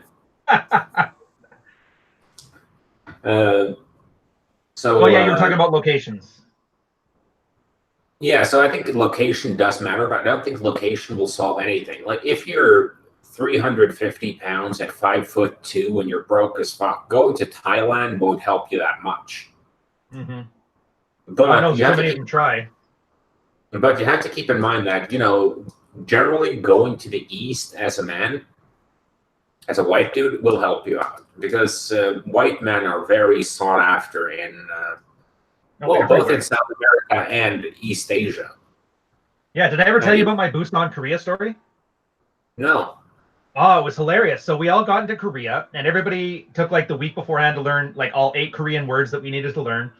So yeah, you were talking about locations. Yeah, so I think location does matter, but I don't think location will solve anything. Like if you're 350 pounds at 5'2" and you're broke as fuck, going to Thailand won't help you that much. Mm-hmm. But I know so many of them try. But you have to keep in mind that, you know, generally going to the East as a man, as a white dude, will help you out, because white men are very sought after in both in South America and East Asia. Yeah, did I ever tell you about my Busan Korea story? No. Oh, it was hilarious. So we all got into Korea, and everybody took like the week beforehand to learn like all 8 Korean words that we needed to learn.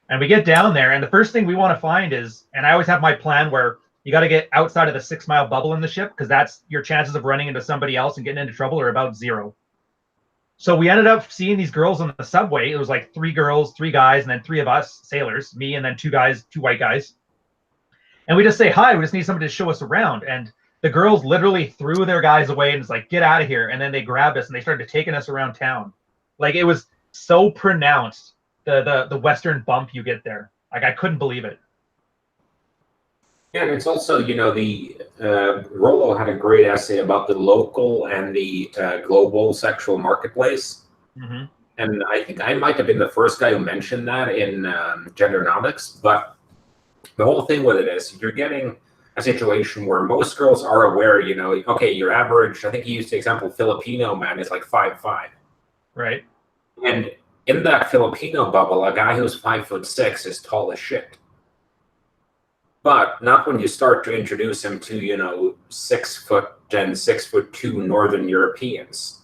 And we get down there, and the first thing we want to find is, and I always have my plan where you got to get outside of the 6-mile bubble in the ship, because that's your chances of running into somebody else and getting into trouble are about 0. So we ended up seeing these girls on the subway. It was like 3 girls, 3 guys, and then 3 of us sailors, me and then 2 guys, 2 white guys. And we just say, hi, we just need somebody to show us around. And the girls literally threw their guys away and was like, get out of here. And then they grabbed us and they started taking us around town. Like it was so pronounced, the Western bump you get there. Like I couldn't believe it. Yeah, and it's also, you know, the Rollo had a great essay about the local and the global sexual marketplace. Mm-hmm. And I think I might have been the first guy who mentioned that in Gendernomics. But the whole thing with it is you're getting a situation where most girls are aware, you know, okay, your average, I think he used the example, Filipino man is like 5'5". Right. And in that Filipino bubble, a guy who's 5'6" is tall as shit. But not when you start to introduce him to, 6 foot and 6'2" Northern Europeans.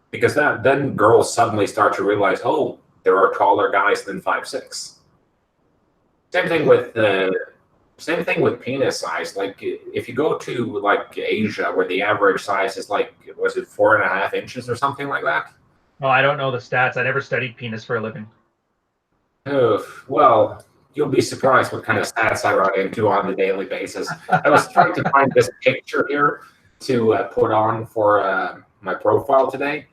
Because then girls suddenly start to realize, oh, there are taller guys than 5'6". Same thing with penis size. Like if you go to like Asia, where the average size is like, was it 4.5 inches or something like that? Oh, I don't know the stats. I never studied penis for a living. Oh, well, you'll be surprised what kind of stats I run into on a daily basis. I was trying to find this picture here to put on for my profile today,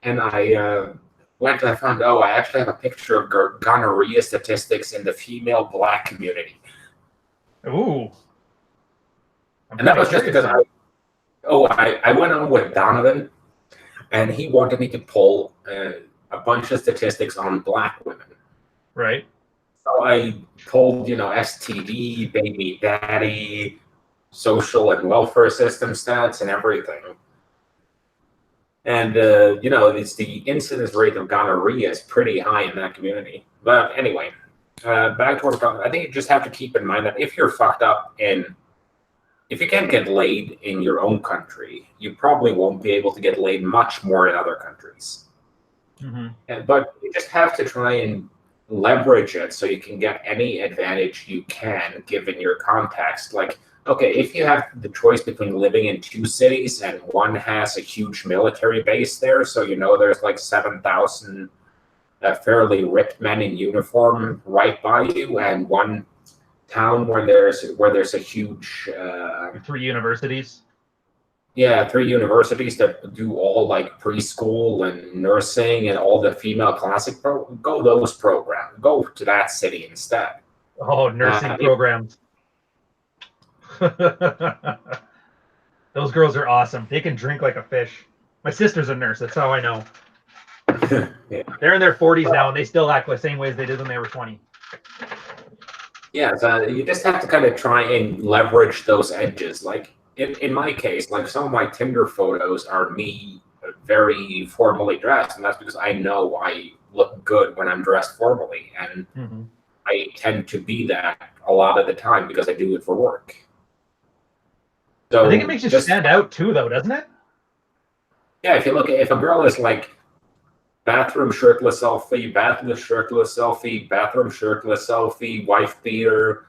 and I went and I found, oh, I actually have a picture of gonorrhea statistics in the female black community. Ooh. And that was just because I went on with Donovan, and he wanted me to pull a bunch of statistics on black women. Right. So I pulled, STD, baby daddy, social and welfare system stats, and everything. And, it's the incidence rate of gonorrhea is pretty high in that community. But anyway, back towards, I think you just have to keep in mind that if you're fucked up if you can't get laid in your own country, you probably won't be able to get laid much more in other countries. Mm-hmm. But you just have to try and leverage it so you can get any advantage you can given your context. Like, okay, if you have the choice between living in 2 cities and one has a huge military base there, so there's like 7,000 fairly ripped men in uniform right by you, and one town where there's a huge 3 universities. Yeah, 3 universities that do all like preschool and nursing and all the female classic go those programs. Go to that city instead. Oh, nursing programs. Those girls are awesome. They can drink like a fish. My sister's a nurse. That's how I know. Yeah. They're in their 40s now, and they still act the same way as they did when they were 20. Yeah, so you just have to kind of try and leverage those edges. Like in my case, like some of my Tinder photos are me very formally dressed, and that's because I know I look good when I'm dressed formally, and I tend to be that a lot of the time because I do it for work. So I think it makes you stand out too, though, doesn't it? Yeah, if a girl is like bathroom shirtless selfie, bathroom shirtless selfie, bathroom shirtless selfie, wife beater,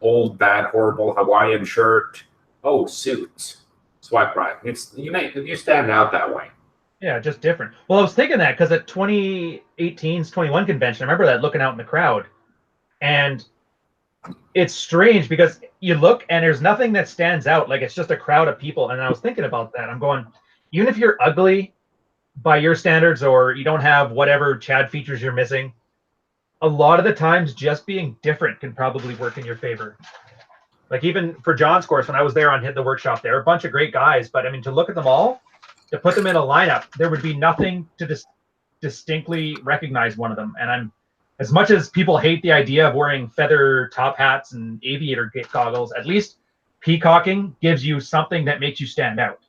old bad horrible Hawaiian shirt, oh, suits, swipe right. You stand out that way. Yeah, just different. Well, I was thinking that because at 2018's 21 convention, I remember that looking out in the crowd, and it's strange because you look and there's nothing that stands out. Like it's just a crowd of people. And I was thinking about that. I'm going, even if you're ugly by your standards or you don't have whatever Chad features you're missing, a lot of the times just being different can probably work in your favor. Like even for John's course, when I was there on Hit the Workshop, there are a bunch of great guys, but I mean, to look at them all, to put them in a lineup, there would be nothing to distinctly recognize one of them. And as much as people hate the idea of wearing feather top hats and aviator goggles, at least peacocking gives you something that makes you stand out.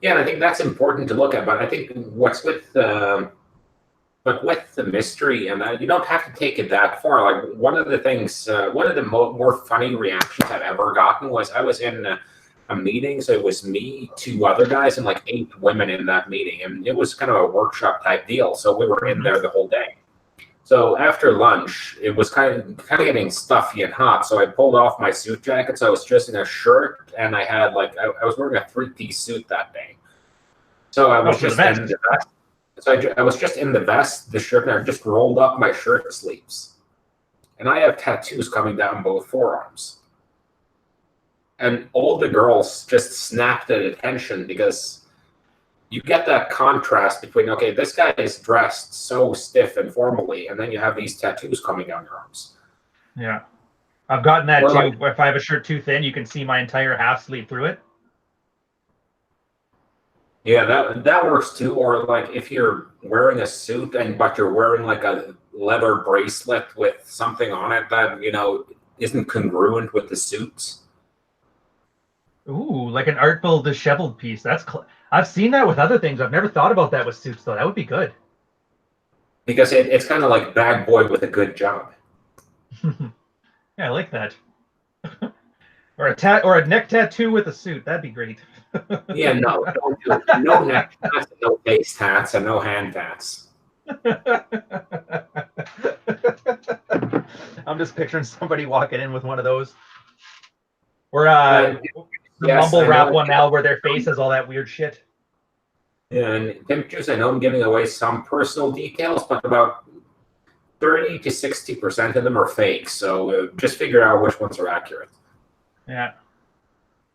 Yeah, and I think that's important to look at. But I think what's with the mystery, and you don't have to take it that far. Like one of the more funny reactions I've ever gotten was I was in a meeting, so it was me, 2 other guys, and like 8 women in that meeting, and it was kind of a workshop type deal. So we were in there the whole day. So after lunch, it was kind of getting stuffy and hot. So I pulled off my suit jacket. So I was just in a shirt, and I had I was wearing a 3-piece suit that day. So I was just in the vest. So I was just in the vest, the shirt, and I just rolled up my shirt sleeves. And I have tattoos coming down both forearms. And all the girls just snapped at attention because you get that contrast between, okay, this guy is dressed so stiff and formally, and then you have these tattoos coming down your arms. Yeah. I've gotten that too. If I have a shirt too thin, you can see my entire half sleeve through it. Yeah, that works too. Or like if you're wearing a suit but you're wearing like a leather bracelet with something on it that, isn't congruent with the suits. Ooh, like an artful disheveled piece. I've seen that with other things. I've never thought about that with suits though. That would be good. because it's kind of like bad boy with a good job. Yeah, I like that. Or a neck tattoo with a suit. That'd be great. Yeah, no, don't do it. No neck tats, no face tats, and no hand tats. I'm just picturing somebody walking in with one of those. Or And the yes, mumble I rap know. one now where their face has all that weird shit. Yeah, and pictures, I know I'm giving away some personal details, but about 30 to 60% of them are fake. So just figure out which ones are accurate. Yeah.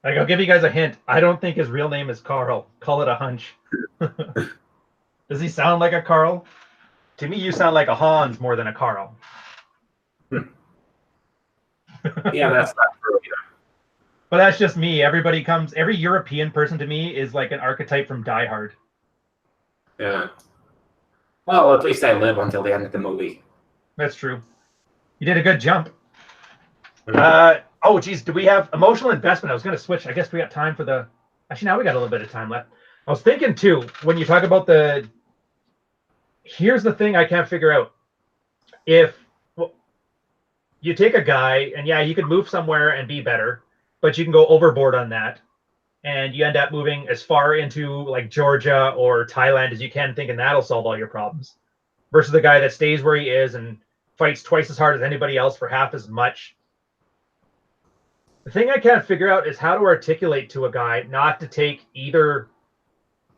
Like, I'll give you guys a hint. I don't think his real name is Carl. Call it a hunch. Does he sound like a Carl? To me, you sound like a Hans more than a Carl. Yeah, that's not true either. But that's just me. Every European person to me is like an archetype from Die Hard. Yeah. Well, at least I live until the end of the movie. That's true. You did a good jump. Mhm. Oh, geez. Do we have emotional investment? I was going to switch. I guess we got time for the. Actually, now we got a little bit of time left. I was thinking, too, when you talk about the. Here's the thing I can't figure out. If you take a guy, and yeah, you could move somewhere and be better, but you can go overboard on that. And you end up moving as far into like Georgia or Thailand as you can, thinking that'll solve all your problems, versus the guy that stays where he is and fights twice as hard as anybody else for half as much. The thing I can't figure out is how to articulate to a guy not to take either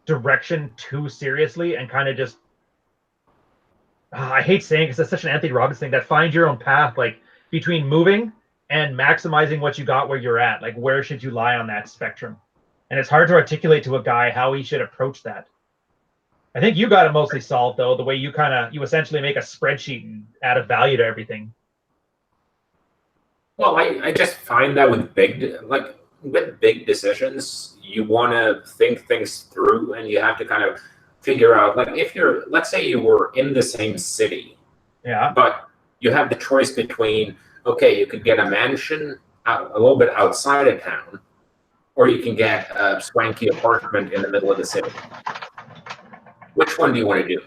direction too seriously and kind of just. I hate saying because it's such an Anthony Robbins thing that find your own path, like between moving and maximizing what you got where you're at. Like, where should you lie on that spectrum? And it's hard to articulate to a guy how he should approach that. I think you got it mostly solved though, the way you essentially make a spreadsheet and add a value to everything. Well, I just find that with big decisions, you want to think things through, and you have to kind of figure out, like, if you're, let's say you were in the same city, Yeah. but you have the choice between, okay, you could get a mansion a little bit outside of town, or you can get a swanky apartment in the middle of the city. Which one do you want to do?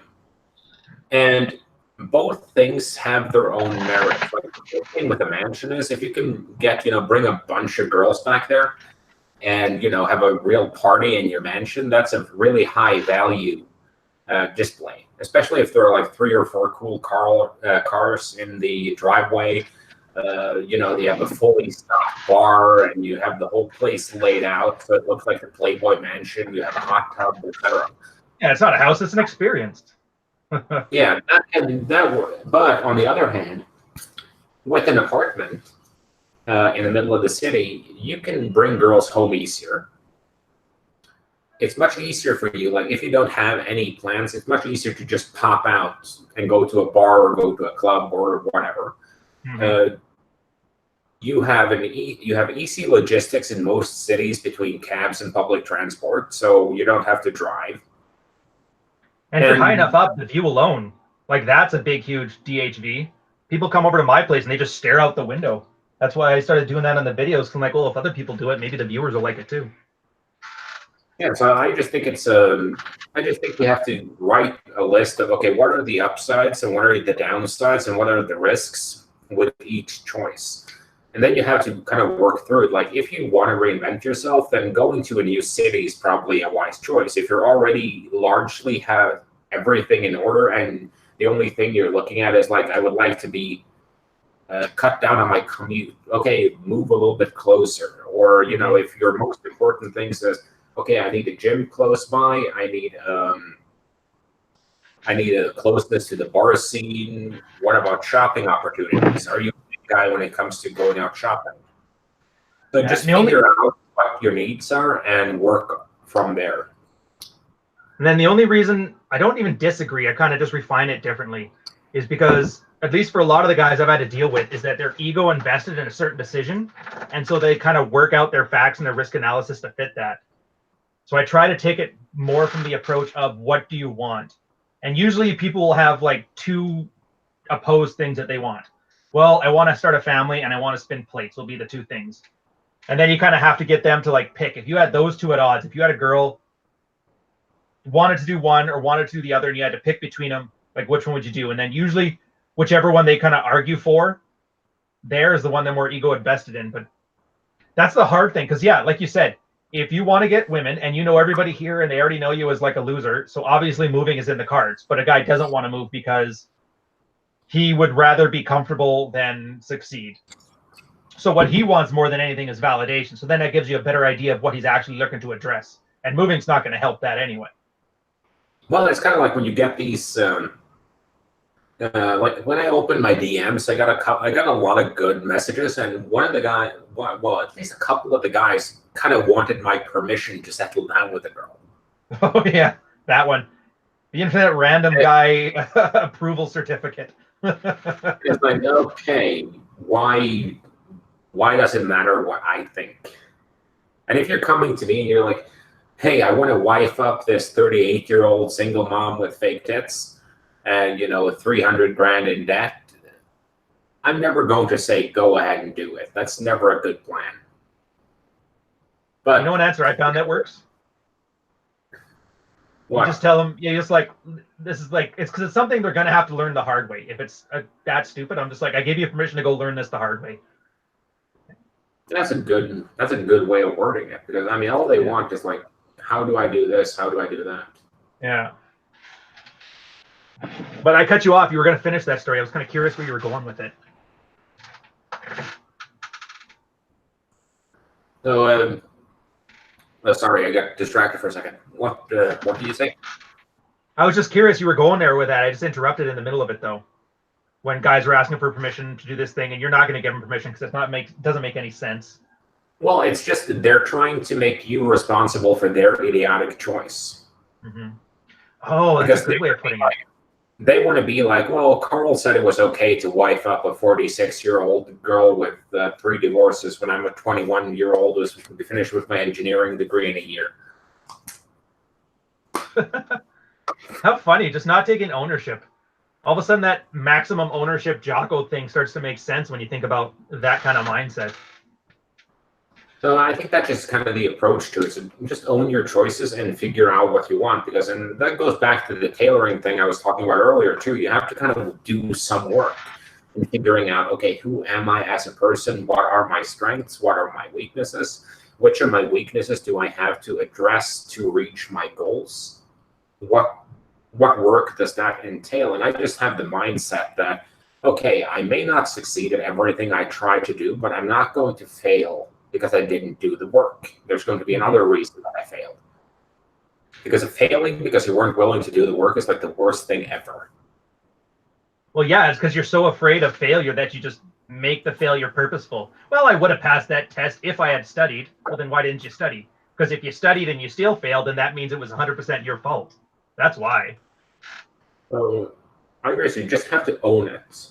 And both things have their own merits. Like, the thing with a mansion is if you can get, bring a bunch of girls back there and, have a real party in your mansion, that's a really high value display, especially if there are like 3 or 4 cool cars in the driveway. They have a fully stocked bar and you have the whole place laid out so it looks like a Playboy mansion. You have a hot tub, etc. Yeah, it's not a house, it's an experience. Yeah, but on the other hand, with an apartment in the middle of the city, you can bring girls home easier. It's much easier for you. Like, if you don't have any plans, it's much easier to just pop out and go to a bar or go to a club or whatever. Mm-hmm. You have easy logistics in most cities between cabs and public transport, so you don't have to drive. And if you're high enough up, the view alone, like that's a big, huge DHV. People come over to my place and they just stare out the window. That's why I started doing that on the videos. Cause I'm like, well, if other people do it, maybe the viewers will like it too. Yeah, so I just think we have to write a list of, okay, what are the upsides and what are the downsides and what are the risks with each choice. And then you have to kind of work through it. Like, if you want to reinvent yourself, then going to a new city is probably a wise choice. If you're already largely have everything in order and the only thing you're looking at is like, I would like to be cut down on my commute. Okay, move a little bit closer. Or, if your most important thing says, okay, I need a gym close by. I need a closeness to the bar scene. What about shopping opportunities? Are you a guy when it comes to going out shopping? So just figure out what your needs are and work from there. And then the only reason I don't even disagree, I kind of just refine it differently, is because at least for a lot of the guys I've had to deal with is that their ego invested in a certain decision. And so they kind of work out their facts and their risk analysis to fit that. So I try to take it more from the approach of what do you want? And usually people will have like 2 opposed things that they want. Well, I want to start a family and I want to spin plates will be the 2 things. And then you kind of have to get them to like pick. If you had those 2 at odds, if you had a girl wanted to do one or wanted to do the other and you had to pick between them, Like, which one would you do? And then usually, whichever one they kind of argue for, there is the one they're more ego invested in. But that's the hard thing, because yeah, like you said, if you want to get women and you know everybody here and they already know you as like a loser, so obviously moving is in the cards. But a guy doesn't want to move because he would rather be comfortable than succeed. So what he wants more than anything is validation. So then that gives you a better idea of what he's actually looking to address. And moving's not going to help that anyway. Well, it's kind of like when you get these, like when I opened my DMs, I got a lot of good messages, and one of the guys, well, at least a couple of the guys, kind of wanted my permission to settle down with a girl. Oh yeah, that one, the infinite random guy approval certificate. It's like, okay, why does it matter what I think? And if you're coming to me and you're like, hey, I want to wife up this 38-year-old single mom with fake tits and, 300 grand in debt, I'm never going to say, go ahead and do it. That's never a good plan. But you know an answer I found that works? What? You just tell them, yeah, just like, this is like, it's because it's something they're going to have to learn the hard way. If it's that stupid, I'm just like, I gave you permission to go learn this the hard way. That's a good way of wording it, because I mean, all they want is like, how do I do this? How do I do that? Yeah. But I cut you off. You were going to finish that story. I was kind of curious where you were going with it. So, sorry, I got distracted for a second. What did you say? I was just curious you were going there with that. I just interrupted in the middle of it, though. When guys are asking for permission to do this thing, and you're not going to give them permission because it doesn't make any sense. Well, it's just that they're trying to make you responsible for their idiotic choice. Mm-hmm. Oh, that's a good way of putting it. They want to be like, well, Carl said it was okay to wife up a 46-year-old girl with 3 divorces when I'm a 21-year-old who's finished with my engineering degree in a year. How funny, just not taking ownership. All of a sudden, that maximum ownership Jocko thing starts to make sense when you think about that kind of mindset. So I think that's just kind of the approach to it. So just own your choices and figure out what you want, and that goes back to the tailoring thing I was talking about earlier too. You have to kind of do some work in figuring out, okay, who am I as a person? What are my strengths? What are my weaknesses? Which of my weaknesses do I have to address to reach my goals? What work does that entail? And I just have the mindset that, okay, I may not succeed at everything I try to do, but I'm not going to fail because I didn't do the work. There's going to be another reason that I failed. Because failing because you weren't willing to do the work is like the worst thing ever. Well, yeah, it's because you're so afraid of failure that you just make the failure purposeful. Well, I would have passed that test if I had studied. Well, then why didn't you study? Because if you studied and you still failed, then that means it was 100% your fault. That's why. So I agree. So you just have to own it.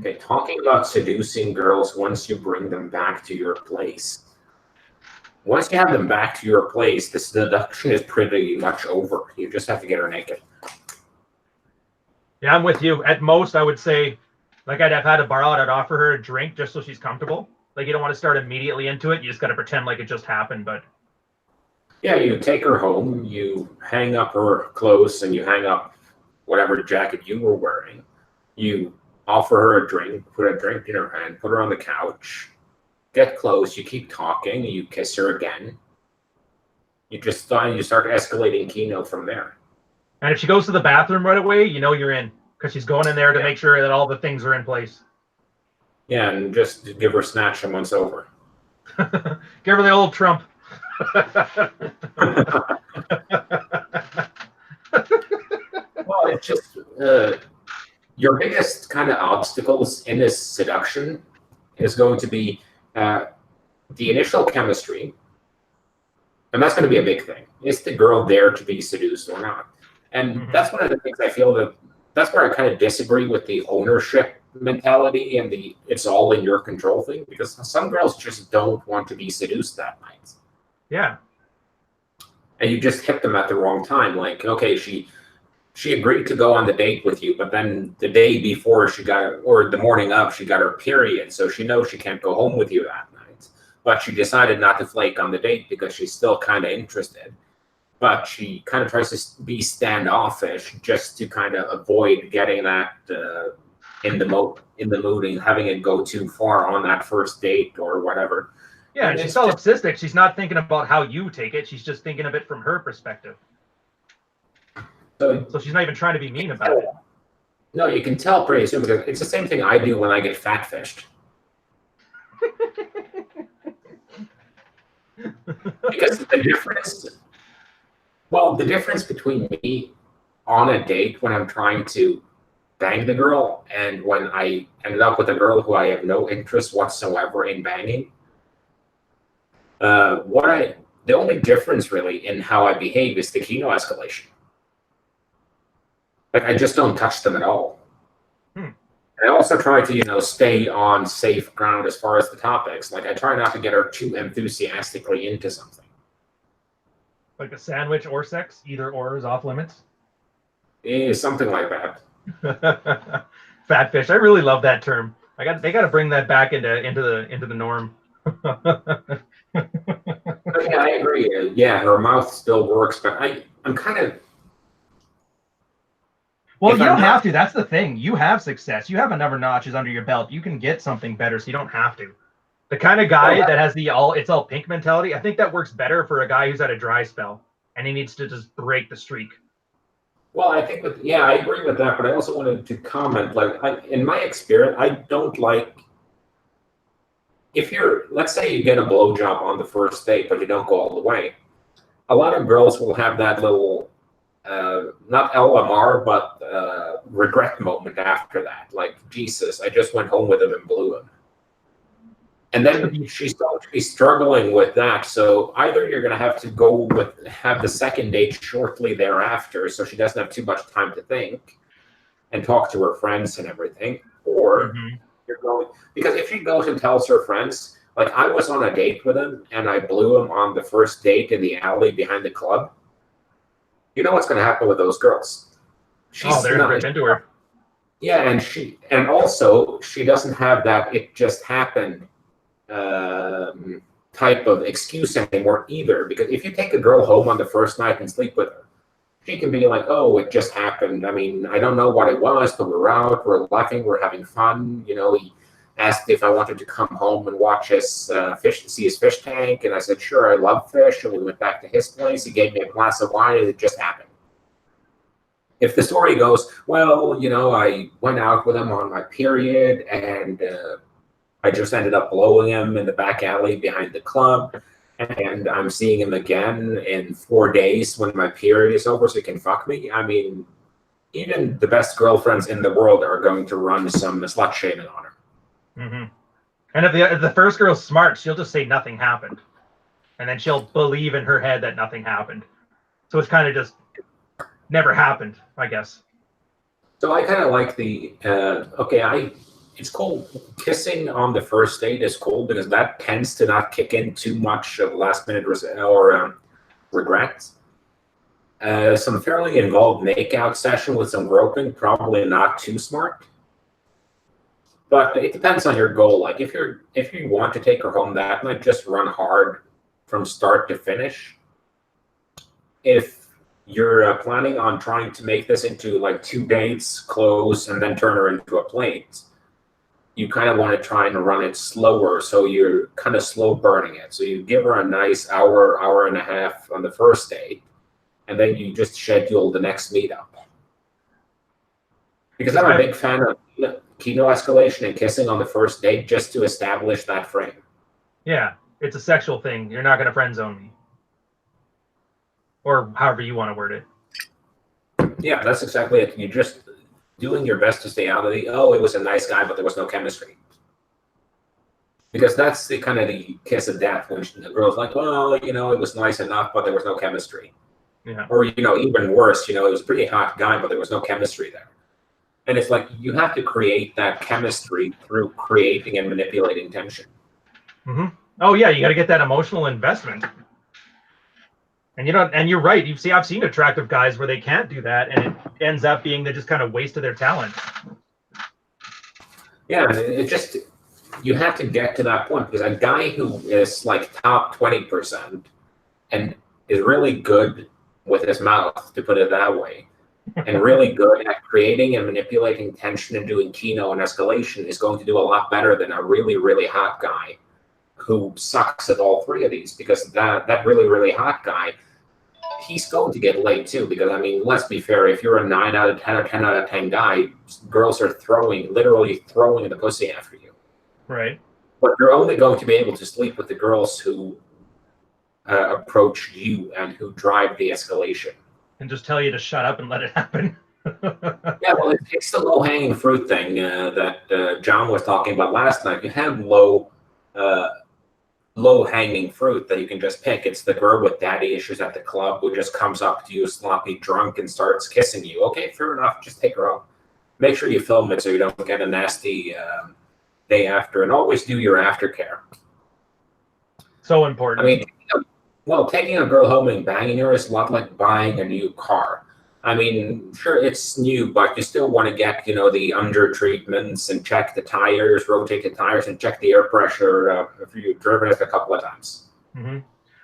Okay, talking about seducing girls once you bring them back to your place. Once you have them back to your place, the seduction is pretty much over. You just have to get her naked. Yeah, I'm with you. At most, I would say, like I'd have had a bar out, I'd offer her a drink just so she's comfortable. Like you don't want to start immediately into it. You just got to pretend like it just happened. But yeah, you take her home, you hang up her clothes, and you hang up whatever jacket you were wearing. You offer her a drink, put a drink in her hand, put her on the couch, get close, you keep talking, you kiss her again. You start escalating Kino from there. And if she goes to the bathroom right away, you know you're in, because she's going in there to make sure that all the things are in place. Yeah, and just give her snatch and once over. Give her the old Trump. Well, it's just your biggest kind of obstacles in this seduction is going to be the initial chemistry, and that's going to be a big thing. Is the girl there to be seduced or not? And that's one of the things I feel that's where I kind of disagree with the ownership mentality and the it's all in your control thing, because some girls just don't want to be seduced that night. Yeah. And you just hit them at the wrong time. Like, okay, she agreed to go on the date with you, but then the day before or the morning of, she got her period. So she knows she can't go home with you that night. But she decided not to flake on the date because she's still kind of interested. but she kind of tries to be standoffish just to kind of avoid getting that in the mood and having it go too far on that first date or whatever. Yeah, and she's solipsistic. She's not thinking about how you take it. She's just thinking of it from her perspective. So she's not even trying to be mean about it. No, you can tell pretty soon because it's the same thing I do when I get fat fished. Because the difference between me on a date when I'm trying to bang the girl and when I ended up with a girl who I have no interest whatsoever in banging, the only difference really in how I behave is the kino escalation. Like, I just don't touch them at all. I also try to, stay on safe ground as far as the topics. Like, I try not to get her too enthusiastically into something. Like a sandwich or sex? Either or is off limits? Something like that. Fat fish. I really love that term. They got to bring that back into the norm. Yeah, I agree. Yeah, her mouth still works, but I'm kind of... Well, you don't have to. That's the thing. You have success. You have another notches under your belt. You can get something better, so you don't have to. The kind of guy that has it's all pink mentality, I think that works better for a guy who's had a dry spell and he needs to just break the streak. Well, I think I agree with that, but I also wanted to comment, in my experience, I don't like, if let's say you get a blowjob on the first date, but you don't go all the way, a lot of girls will have that little, not LMR, but regret moment after that. Like, Jesus, I just went home with him and blew him. And then she's going to be struggling with that. So either you're going to have to have the second date shortly thereafter so she doesn't have too much time to think and talk to her friends and everything, or you're going, because if she goes and tells her friends, like, I was on a date with him and I blew him on the first date in the alley behind the club, you know what's going to happen with those girls. They're going to rip into her. Yeah, and also she doesn't have that it just happened type of excuse anymore either, because if you take a girl home on the first night and sleep with her, she can be like, oh, it just happened. I mean, I don't know what it was, but we're out, we're laughing, we're having fun. He asked if I wanted to come home and watch his see his fish tank, and I said, sure, I love fish, and we went back to his place. He gave me a glass of wine, and it just happened. If the story goes, well, I went out with him on my period, and I just ended up blowing him in the back alley behind the club, and I'm seeing him again in 4 days when my period is over so he can fuck me. I mean, even the best girlfriends in the world are going to run some slut shaming on her. And if the first girl's smart, she'll just say nothing happened. And then she'll believe in her head that nothing happened. So it's kind of just never happened, I guess. So I kind of like it's cool. Kissing on the first date is cool because that tends to not kick in too much of last-minute regrets. Some fairly involved make-out session with some groping, probably not too smart. But it depends on your goal. Like, if you want to take her home that night, just run hard from start to finish. If you're planning on trying to make this into like 2 dates, close, and then turn her into a plate, you kind of want to try and run it slower, so you're kind of slow burning it. So you give her a nice hour and a half on the first date, and then you just schedule the next meetup. Because I'm a big fan of kino escalation and kissing on the first date just to establish that frame. Yeah, it's a sexual thing. You're not going to friend zone me. Or however you want to word it. Yeah, that's exactly it. You're just doing your best to stay out of it was a nice guy, but there was no chemistry. Because that's the kind of the kiss of death when the girl's like, well, it was nice enough, but there was no chemistry. Yeah. Or, even worse, it was a pretty hot guy, but there was no chemistry there. And it's like, you have to create that chemistry through creating and manipulating tension. Oh yeah, you got to get that emotional investment. And and you're right. I've seen attractive guys where they can't do that, and it ends up being they just kind of wasted their talent. Yeah, you have to get to that point, because a guy who is like top 20% and is really good with his mouth, to put it that way, and really good at creating and manipulating tension and doing kino and escalation is going to do a lot better than a really, really hot guy who sucks at all three of these, because that really, really hot guy, he's going to get laid too. Because, I mean, let's be fair, if you're a 9 out of 10 or 10 out of 10 guy, girls are literally throwing the pussy after you. Right. But you're only going to be able to sleep with the girls who approach you and who drive the escalation. And just tell you to shut up and let it happen. Yeah, well, it's the low-hanging fruit thing that John was talking about last night. You have low-hanging fruit that you can just pick. It's the girl with daddy issues at the club who just comes up to you sloppy drunk and starts kissing you. Okay, fair enough. Just take her out. Make sure you film it so you don't get a nasty day after. And always do your aftercare. So important. I mean, taking a girl home and banging her is a lot like buying a new car. I mean, sure, it's new, but you still want to get, the under treatments and check the tires, rotate the tires, and check the air pressure if you've driven it a couple of times. Mm-hmm.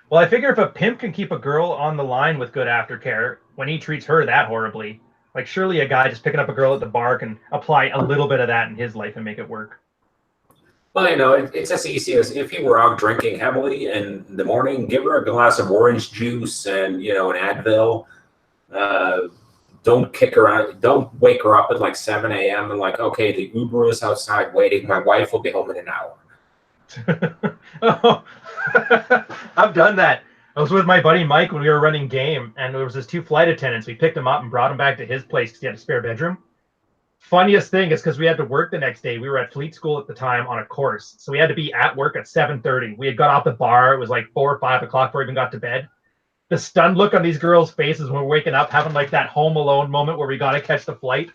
Well, I figure if a pimp can keep a girl on the line with good aftercare when he treats her that horribly, like surely a guy just picking up a girl at the bar can apply a little bit of that in his life and make it work. Well, it's as easy as if you were out drinking heavily in the morning, give her a glass of orange juice and, an Advil. Don't kick her out. Don't wake her up at like 7 a.m. and like, okay, the Uber is outside waiting. My wife will be home in an hour. Oh, I've done that. I was with my buddy Mike when we were running game, and there was his 2 flight attendants. We picked him up and brought him back to his place because he had a spare bedroom. Funniest thing is because we had to work the next day. We were at fleet school at the time on a course, so we had to be at work at 7:30. We had got off the bar. It was like 4 or 5 o'clock before we even got to bed. The stunned look on these girls' faces when we're waking up, having like that Home Alone moment where we got to catch the flight.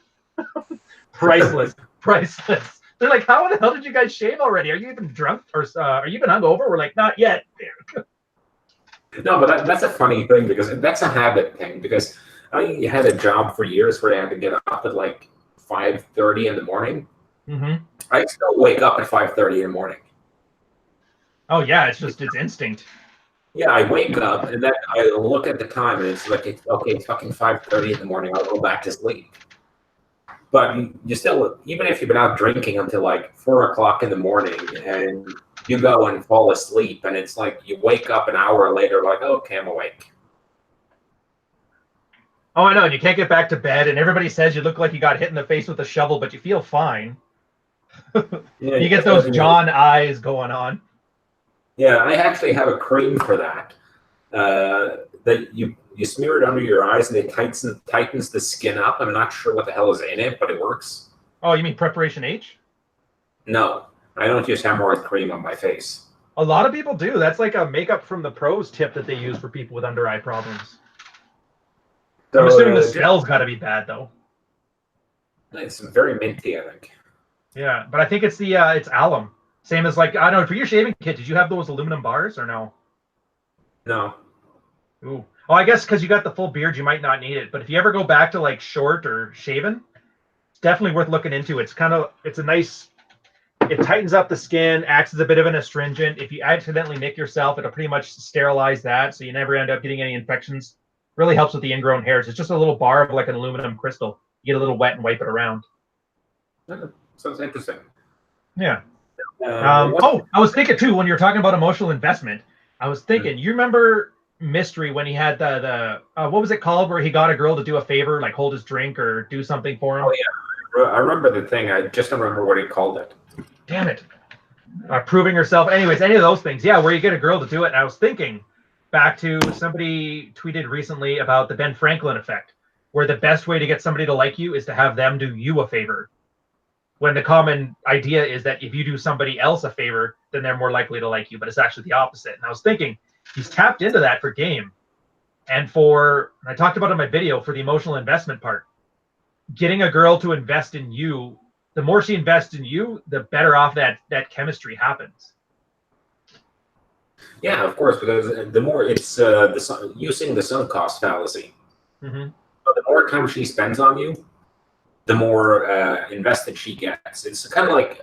Priceless. They're like, how the hell did you guys shave already? Are you even drunk or are you even hungover? We're like, not yet. No, but that's a funny thing because that's a habit thing. Because I had a job for years where I had to get up at like 5:30 in the morning. Mm-hmm. I still wake up at 5:30 in the morning. Oh yeah, it's instinct. Yeah, I wake up and then I look at the time and it's like, it's fucking 5:30 in the morning. I'll go back to sleep. But you still, even if you've been out drinking until like 4 o'clock in the morning and you go and fall asleep and it's like you wake up an hour later like, okay, I'm awake. Oh, I know. And you can't get back to bed and everybody says you look like you got hit in the face with a shovel, but you feel fine. Yeah, you get those John eyes going on. Yeah, I actually have a cream for that. That you smear it under your eyes and it tightens the skin up. I'm not sure what the hell is in it, but it works. Oh, you mean Preparation H? No, I don't use hemorrhoid cream on my face. A lot of people do. That's like a makeup from the pros tip that they use for people with under eye problems. So, I'm assuming the smell's got to be bad though. It's very minty, I think. Yeah, but I think it's it's alum. Same as like, I don't know, for your shaving kit, did you have those aluminum bars or no? No. Ooh. Oh, I guess because you got the full beard, you might not need it. But if you ever go back to like short or shaven, it's definitely worth looking into. It's a nice, it tightens up the skin, acts as a bit of an astringent. If you accidentally nick yourself, it'll pretty much sterilize that. So you never end up getting any infections. Really helps with the ingrown hairs. It's just a little bar of like an aluminum crystal. You get a little wet and wipe it around. Sounds interesting. Yeah. I was thinking too, when you're talking about emotional investment, I was thinking, you remember Mystery when he had the what was it called where he got a girl to do a favor, like hold his drink or do something for him? Oh yeah, I remember the thing. I just don't remember what he called it. Damn it. Proving herself. Anyways, any of those things. Yeah, where you get a girl to do it. And I was thinking back to somebody tweeted recently about the Ben Franklin effect, where the best way to get somebody to like you is to have them do you a favor. When the common idea is that if you do somebody else a favor, then they're more likely to like you, but it's actually the opposite. And I was thinking, he's tapped into that for game. And I talked about it in my video for the emotional investment part. Getting a girl to invest in you, the more she invests in you, the better off that chemistry happens. Yeah, of course, because the more it's using the sunk cost fallacy. Mm-hmm. So the more time she spends on you, the more invested she gets. It's kind of like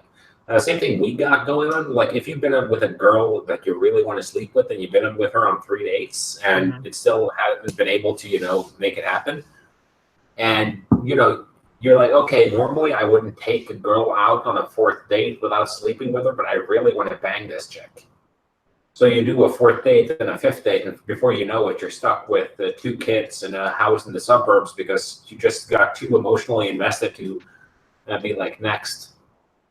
Same thing we got going on. Like if you've been up with a girl that you really want to sleep with, and you've been up with her on 3 dates, and Mhm. it still hasn't been able to, make it happen. And you're like, okay, normally I wouldn't take a girl out on a fourth date without sleeping with her, but I really want to bang this chick. So you do a fourth date and a fifth date, and before you know it, you're stuck with 2 kids and a house in the suburbs because you just got too emotionally invested to be like next.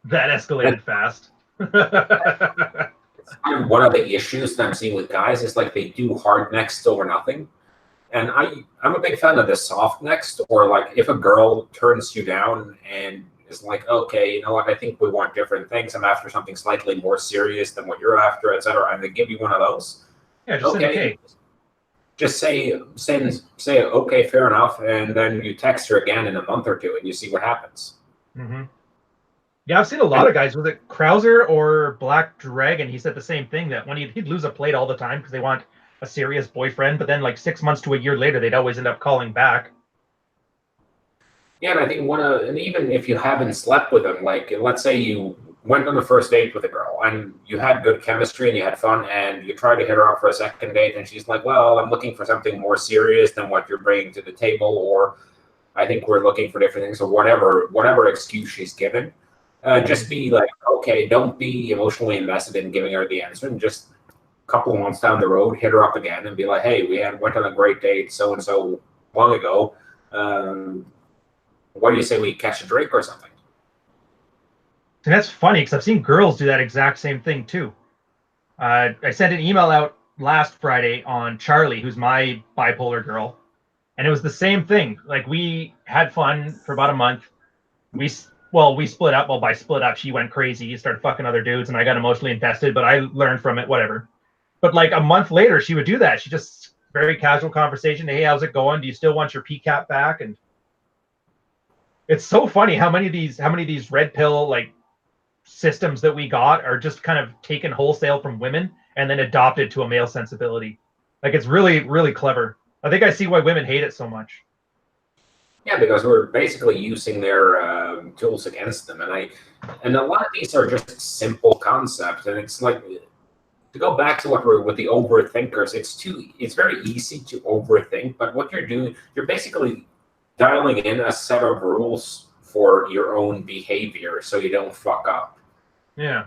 That That's escalated fast. kind of one of the issues that I'm seeing with guys is like they do hard next over nothing. And I'm a big fan of the soft next, or like if a girl turns you down and is like, okay, you know what, I think we want different things. I'm after something slightly more serious than what you're after, etc. I'm gonna give you one of those. Yeah, just send a Okay, cake. just say okay, fair enough, and then you text her again in a month or two, and you see what happens. Hmm. Yeah, I've seen a lot of guys. Was it Krauser or Black Dragon? He said the same thing, that when he'd lose a plate all the time because they want a serious boyfriend, but then like 6 months to a year later, they'd always end up calling back. Yeah, and I think and even if you haven't slept with them, like let's say you went on the first date with a girl and you had good chemistry and you had fun and you tried to hit her up for a second date and she's like, well, I'm looking for something more serious than what you're bringing to the table, or I think we're looking for different things, or whatever excuse she's given. Just be like, okay, don't be emotionally invested in giving her the answer, and just a couple of months down the road, hit her up again and be like, hey, went on a great date so and so long ago. Um, what do you say we catch a drink or something? And that's funny because I've seen girls do that exact same thing too. I sent an email out last Friday on Charlie, who's my bipolar girl, and it was the same thing. Like we had fun for about a month. We split up. Well, by split up, she went crazy, started fucking other dudes, and I got emotionally invested. But I learned from it, whatever. But like a month later, she would do that. She just very casual conversation. Hey, how's it going? Do you still want your PCAP back? And it's so funny how many of these red pill like systems that we got are just kind of taken wholesale from women and then adopted to a male sensibility. Like it's really, really clever. I think I see why women hate it so much. Yeah, because we're basically using their tools against them, and a lot of these are just simple concepts, and it's like to go back to what we're with the overthinkers. It's very easy to overthink, but what you're doing, you're basically dialing in a set of rules for your own behavior so you don't fuck up. Yeah.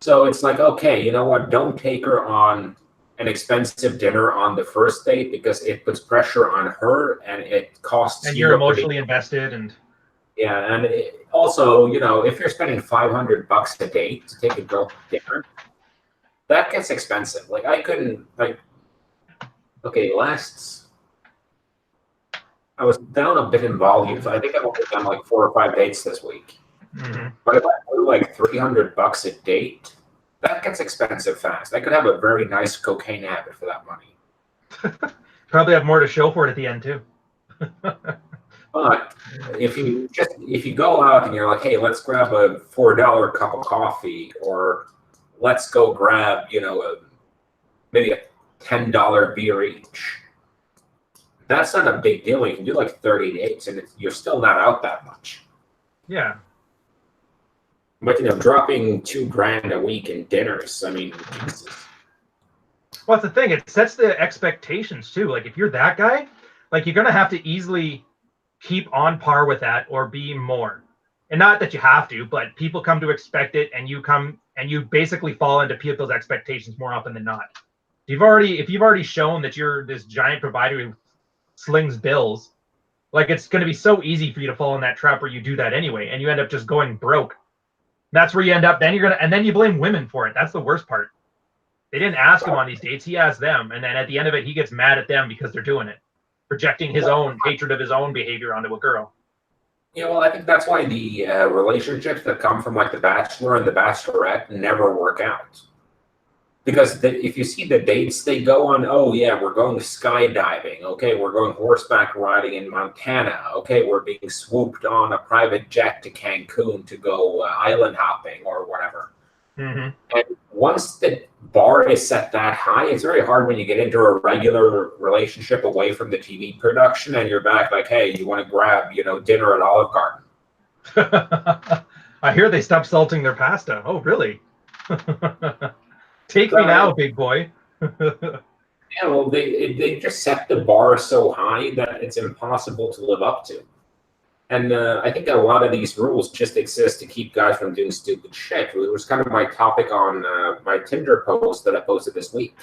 So it's like, okay, you know what? Don't take her on an expensive dinner on the first date because it puts pressure on her and it costs And you you're a pretty. emotionally invested and Yeah, and also, if you're spending $500 a date to take a girl to dinner, that gets expensive. Like I couldn't like. Okay, I was down a bit in volume, so I think I've only done like 4 or 5 dates this week. mhm. But if I do like $300 a date, that gets expensive fast. I could have a very nice cocaine habit for that money. Probably have more to show for it at the end too. But if you go out and you're like, hey, let's grab a $4 cup of coffee, or let's go grab, maybe a $10 beer each. That's not a big deal. You can do like 30 dates, and you're still not out that much. Yeah. But dropping $2,000 a week in dinners, I mean, Jesus. Well, that's the thing. It sets the expectations too. Like if you're that guy, like you're gonna have to easily keep on par with that or be more. And not that you have to, but people come to expect it, and you basically fall into people's expectations more often than not. If you've already shown that you're this giant provider who slings bills, like it's going to be so easy for you to fall in that trap where you do that anyway, and you end up just going broke. That's where you end up. Then you blame women for it. That's the worst part. They didn't ask him on these dates. He asked them, and then at the end of it, he gets mad at them because they're doing it, projecting his own hatred of his own behavior onto a girl. Yeah, well, I think that's why the relationships that come from like The Bachelor and The Bachelorette never work out. Because if you see the dates they go on, oh yeah, we're going skydiving. Okay, we're going horseback riding in Montana. Okay, we're being swooped on a private jet to Cancun to go island hopping or whatever. Mm-hmm. And once the bar is set that high, it's very hard when you get into a regular relationship away from the TV production and you're back like, hey, you want to grab, dinner at Olive Garden. I hear they stopped salting their pasta. Oh, really? Take me now, big boy. Yeah, well, they just set the bar so high that it's impossible to live up to. And I think a lot of these rules just exist to keep guys from doing stupid shit. It was kind of my topic on my Tinder post that I posted this week.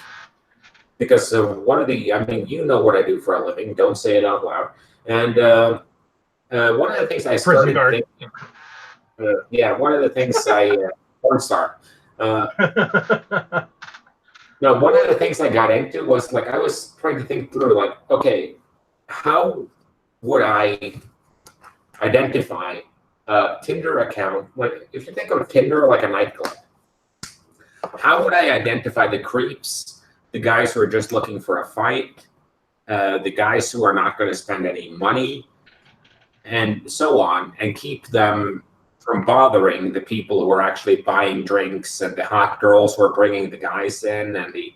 Because I mean, you know what I do for a living. Don't say it out loud. And one of the things I Prison started guard. thinking, one of the things porn star. No, one of the things I got into was like I was trying to think through, like, okay, how would I identify a Tinder account? Like, if you think of Tinder like a nightclub, how would I identify the creeps, the guys who are just looking for a fight, the guys who are not going to spend any money, and so on, and keep them from bothering the people who are actually buying drinks and the hot girls who are bringing the guys in and the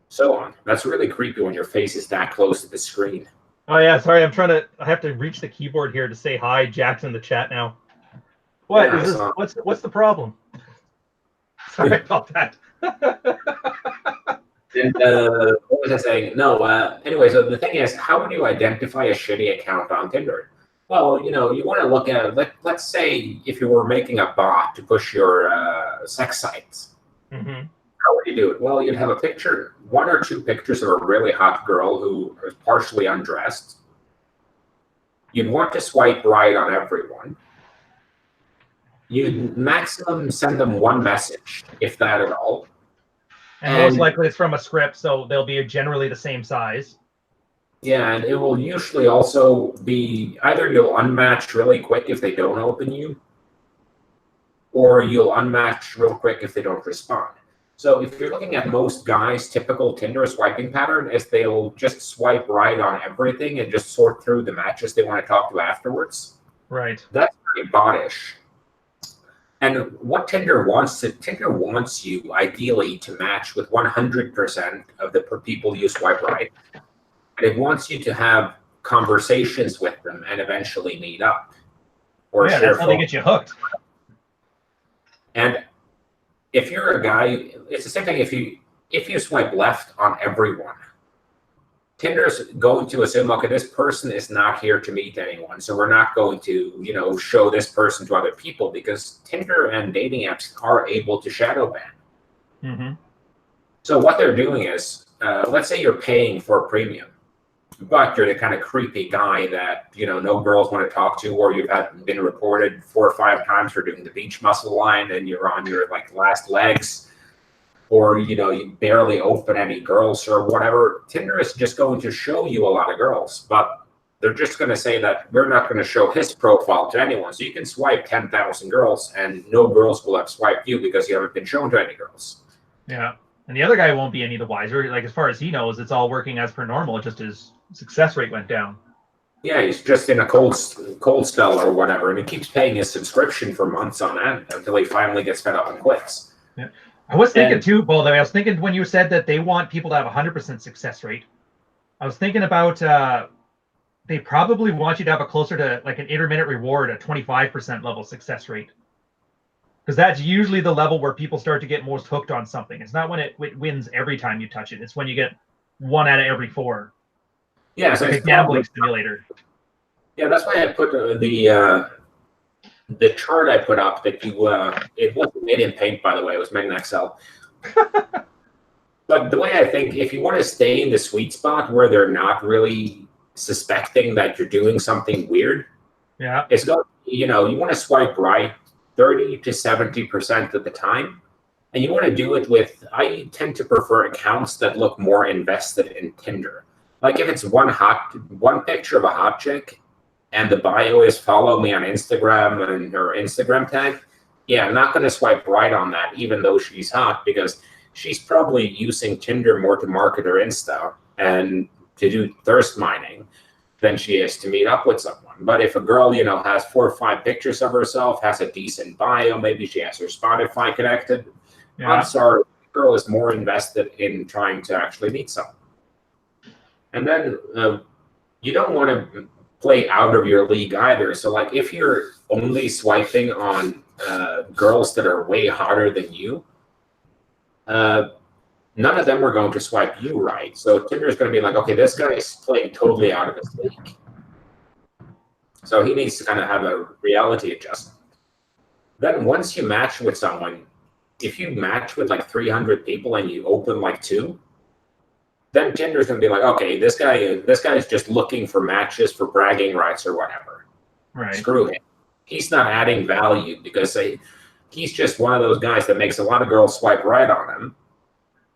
so on. That's really creepy when your face is that close to the screen. Oh yeah, sorry. I have to reach the keyboard here to say hi. Jack's in the chat now. What Yeah, is this? What's the problem? Sorry about that. And what was I saying? No, anyway, so the thing is, how would you identify a shitty account on Tinder? Well, you know, you want to look at, let's say if you were making a bot to push your sex sites, how would you do it? Well, you'd have a picture, one or two pictures of a really hot girl who is partially undressed. You'd want to swipe right on everyone. You'd maximum send them one message, if that at all. And most likely it's from a script, so they'll be generally the same size. Yeah, and it will usually also be either you'll unmatch really quick if they don't open you, or you'll unmatch real quick if they don't respond. So if you're looking at most guys' typical Tinder swiping pattern is they'll just swipe right on everything and just sort through the matches they want to talk to afterwards. Right. That's pretty bottish. And what Tinder wants you ideally to match with 100% of the people you swipe right. And it wants you to have conversations with them and eventually meet up. Or share that's how they get you hooked. And if you're a guy, it's the same thing if you swipe left on everyone. Tinder's going to assume, okay, this person is not here to meet anyone, so we're not going to, show this person to other people, because Tinder and dating apps are able to shadow ban. So what they're doing is, let's say you're paying for a premium, but you're the kind of creepy guy that, no girls want to talk to, or you've been reported 4 or 5 times for doing the beach muscle line and you're on your last legs, or you barely open any girls or whatever. Tinder is just going to show you a lot of girls, but they're just going to say that we're not going to show his profile to anyone. So you can swipe 10,000 girls and no girls will have swiped you because you haven't been shown to any girls. Yeah. And the other guy won't be any the wiser. Like, as far as he knows, it's all working as per normal. It just his success rate went down. Yeah, he's just in a cold spell or whatever, and he keeps paying his subscription for months on end until he finally gets fed up and quits. Yeah. I was thinking too, Bo, I was thinking when you said that they want people to have 100% success rate, I was thinking about they probably want you to have a closer to like an intermittent reward, a 25% level success rate. Because that's usually the level where people start to get most hooked on something. It's not when it wins every time you touch it. It's when you get 1 out of every 4. Yeah, it's so like a gambling simulator. Yeah, that's why I put the chart I put up that it wasn't made in Paint, by the way, it was made in Excel. But the way I think, if you want to stay in the sweet spot where they're not really suspecting that you're doing something weird, it's going, you want to swipe right 30 to 70% of the time. And you want to do it with, I tend to prefer accounts that look more invested in Tinder. Like if it's one picture of a hot chick, and the bio is follow me on Instagram and her Instagram tag, yeah, I'm not going to swipe right on that, even though she's hot, because she's probably using Tinder more to market her Insta and to do thirst mining than she is to meet up with someone. But if a girl, has 4 or 5 pictures of herself, has a decent bio, maybe she has her Spotify connected, I'm sorry, the girl is more invested in trying to actually meet someone. And then you don't want to play out of your league either. So like if you're only swiping on girls that are way hotter than you, none of them are going to swipe you right. So Tinder's going to be like, okay, this guy is playing totally out of his league. So he needs to kind of have a reality adjustment. Then once you match with someone, if you match with like 300 people and you open like 2, then Tinder's going to be like, okay, this guy is just looking for matches for bragging rights or whatever. Right. Screw him. He's not adding value because he's just one of those guys that makes a lot of girls swipe right on him,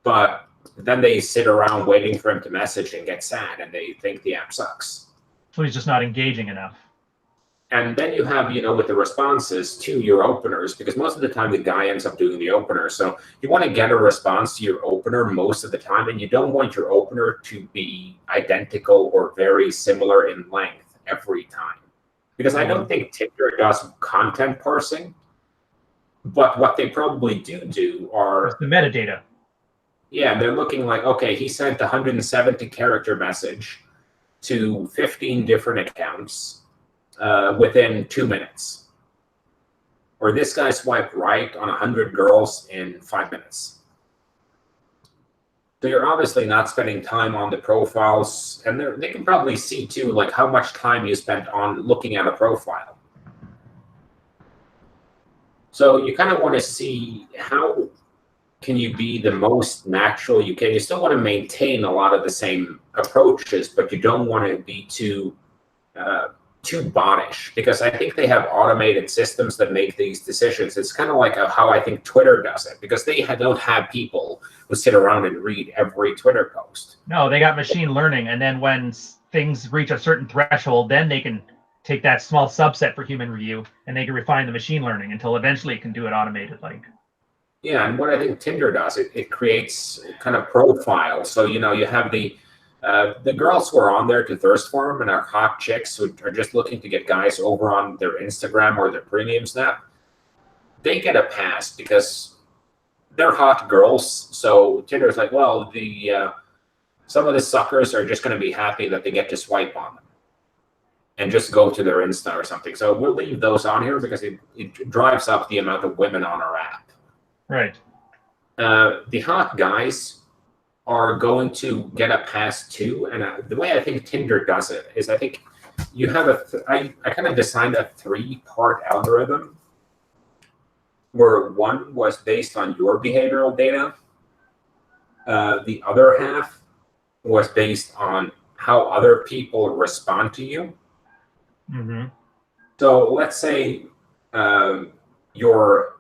but then they sit around waiting for him to message and get sad, and they think the app sucks. So he's just not engaging enough. And then you have, with the responses to your openers, because most of the time the guy ends up doing the opener. So you want to get a response to your opener most of the time, and you don't want your opener to be identical or very similar in length every time. Because I don't think Tinder does content parsing, but what they probably do are... It's the metadata. Yeah, they're looking like, okay, he sent a 170-character message to 15 different accounts within 2 minutes. Or this guy swiped right on 100 girls in 5 minutes. So you're obviously not spending time on the profiles, and they can probably see too, like how much time you spent on looking at a profile. So you kind of want to see how can you be the most natural you can. You still want to maintain a lot of the same approaches, but you don't want to be too bottish, because I think they have automated systems that make these decisions. It's kind of like how I think Twitter does it, because they don't have people who sit around and read every Twitter post. No, they got machine learning, and then when things reach a certain threshold, then they can take that small subset for human review, and they can refine the machine learning until eventually it can do it automated. Yeah, and what I think Tinder does, it creates kind of profiles. So, you have the girls who are on there to thirst for them and are hot chicks who are just looking to get guys over on their Instagram or their premium snap. They get a pass because they're hot girls. So Tinder's like, well, some of the suckers are just going to be happy that they get to swipe on them and just go to their Insta or something. So we'll leave those on here because it drives up the amount of women on our app. Right. The hot guys are going to get a pass too, and the way I think Tinder does it is I think you have I kind of designed a 3-part algorithm where one was based on your behavioral data, the other half was based on how other people respond to you. Mm-hmm. So let's say your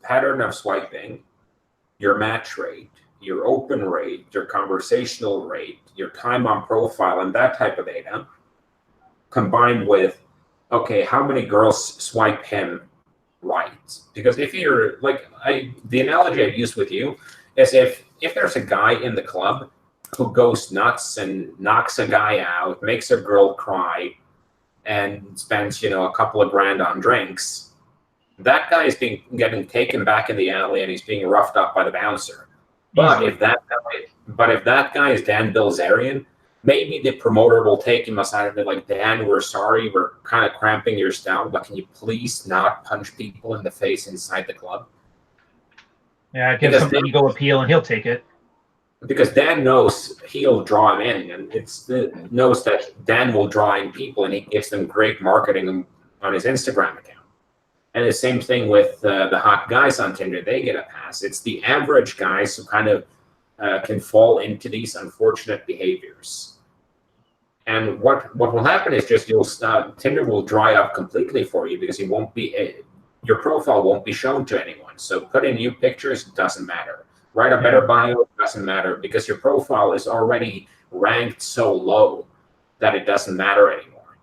pattern of swiping, your match rate, your open rate, your conversational rate, your time on profile, and that type of data, combined with, okay, how many girls swipe him right? Because if you're like, the analogy I've used with you is if there's a guy in the club who goes nuts and knocks a guy out, makes a girl cry, and spends, a couple of grand on drinks, that guy is getting taken back in the alley and he's being roughed up by the bouncer. But if that guy is Dan Bilzerian, maybe the promoter will take him aside and be like, Dan, we're sorry, we're kind of cramping your style, but can you please not punch people in the face inside the club? Yeah, give him some ego appeal and he'll take it. Because Dan knows he'll draw him in, and knows that Dan will draw in people, and he gives them great marketing on his Instagram account. And the same thing with the hot guys on Tinder. They get a pass. It's the average guys who kind of can fall into these unfortunate behaviors. And what will happen is just Tinder will dry up completely for you because your profile won't be shown to anyone. So put in new pictures, doesn't matter. Write a better bio, doesn't matter, because your profile is already ranked so low that it doesn't matter anymore.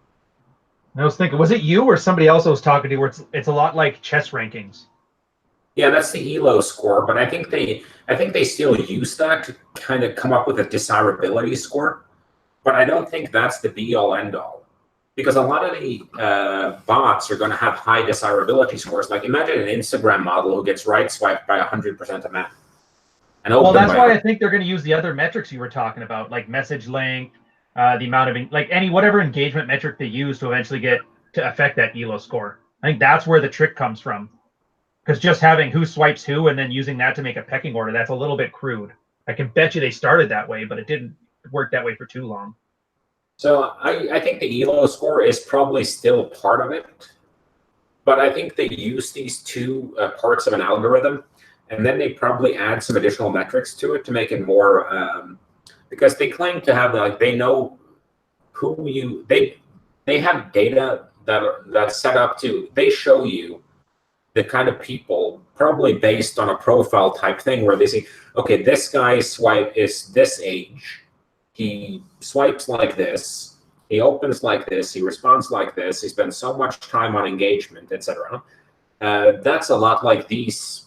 I was thinking, was it you or somebody else I was talking to where it's a lot like chess rankings? Yeah, that's the ELO score, but I think they still use that to kind of come up with a desirability score. But I don't think that's the be-all, end-all. Because a lot of the bots are going to have high desirability scores. Like imagine an Instagram model who gets right swiped by 100% of men. Well, that's why I think they're going to use the other metrics you were talking about, like message length, the amount of like whatever engagement metric they use to eventually get to affect that elo score. I think that's where the trick comes from, because just having who swipes who and then using that to make a pecking order, that's a little bit crude. I can bet you they started that way, but it didn't work that way for too long. So I think the elo score is probably still part of it, but I think they use these two parts of an algorithm, and then they probably add some additional metrics to it to make it more, because they claim to have, like, they know who you, they have data that's set up to, they show you the kind of people, probably based on a profile type thing, where they say, okay, this guy's swipe is this age, he swipes like this, he opens like this, he responds like this, he spends so much time on engagement, etc. That's a lot like these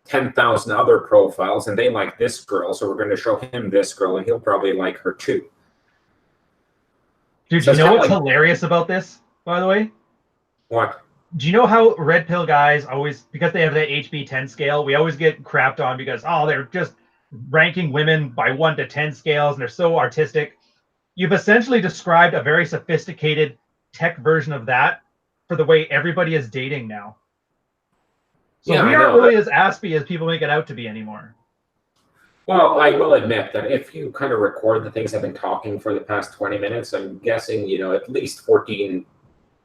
10,000 other profiles, and they like this girl, so we're going to show him this girl, and he'll probably like her too. Dude, so you know what's hilarious about this, by the way? What? Do you know how red pill guys always, because they have that HB10 scale, we always get crapped on because, oh, they're just ranking women by 1 to 10 scales and they're so artistic. You've essentially described a very sophisticated tech version of that for the way everybody is dating now. So yeah, we aren't really as aspy as people make it out to be anymore. Well, I will admit that if you kind of record the things I've been talking for the past 20 minutes, I'm guessing, at least 14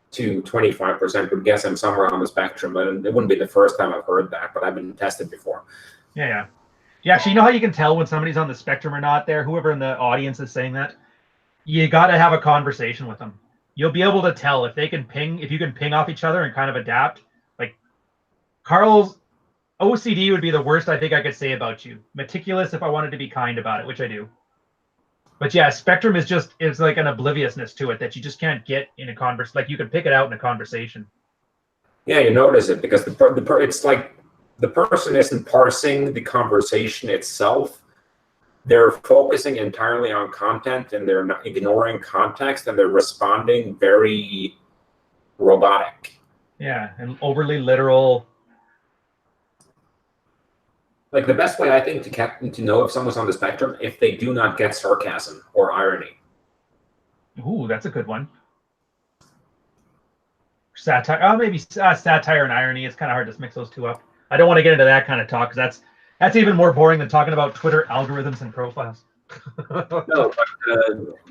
to 25% would guess I'm somewhere on the spectrum, but it wouldn't be the first time I've heard that, but I've been tested before. Yeah. Actually, you know how you can tell when somebody's on the spectrum or not there? Whoever in the audience is saying that, you got to have a conversation with them. You'll be able to tell if you can ping off each other and kind of adapt. Like Carl's OCD would be the worst I think I could say about you. Meticulous if I wanted to be kind about it, which I do. But yeah, spectrum is like an obliviousness to it that you just can't get in a conversation. Like you can pick it out in a conversation. Yeah, you notice it because it's like the person isn't parsing the conversation itself. They're focusing entirely on content and they're not ignoring context, and they're responding very robotic. Yeah, and overly literal. Like the best way I think to know if someone's on the spectrum, if they do not get sarcasm or irony. Ooh, that's a good one. Satire. Oh, maybe satire and irony. It's kind of hard to mix those two up. I don't want to get into that kind of talk because that's even more boring than talking about Twitter algorithms and profiles.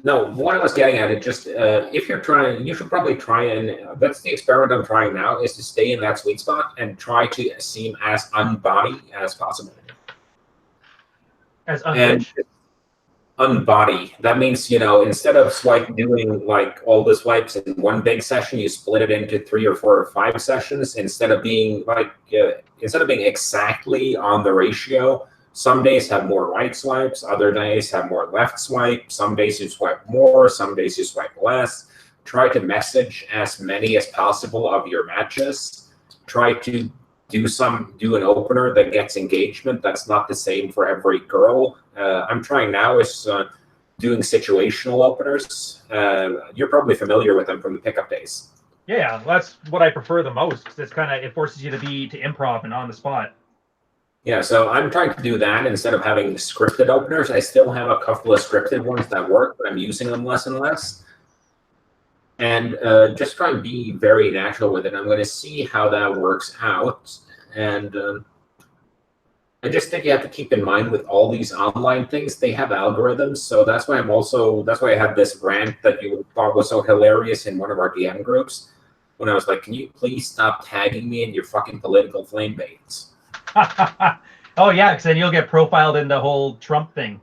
No, what I was getting at, if you're trying, you should probably try and, that's the experiment I'm trying now, is to stay in that sweet spot and try to seem as unbody as possible. As unbody? Unbody. That means, instead of doing like all the swipes in one big session, you split it into 3 or 4 or 5 sessions. Instead of being exactly on the ratio, some days have more right swipes, other days have more left swipe. Some days you swipe more, some days you swipe less. Try to message as many as possible of your matches. Try to do an opener that gets engagement. That's not the same for every girl. I'm trying now is doing situational openers. You're probably familiar with them from the pickup days. Yeah, that's what I prefer the most because it forces you to improv and on the spot. Yeah, so I'm trying to do that instead of having scripted openers. I still have a couple of scripted ones that work, but I'm using them less and less. And just try and be very natural with it. I'm going to see how that works out. And I just think you have to keep in mind with all these online things, they have algorithms. So that's why I had this rant that you thought was so hilarious in one of our DM groups when I was like, can you please stop tagging me in your fucking political flame baits? Oh, yeah, because then you'll get profiled in the whole Trump thing.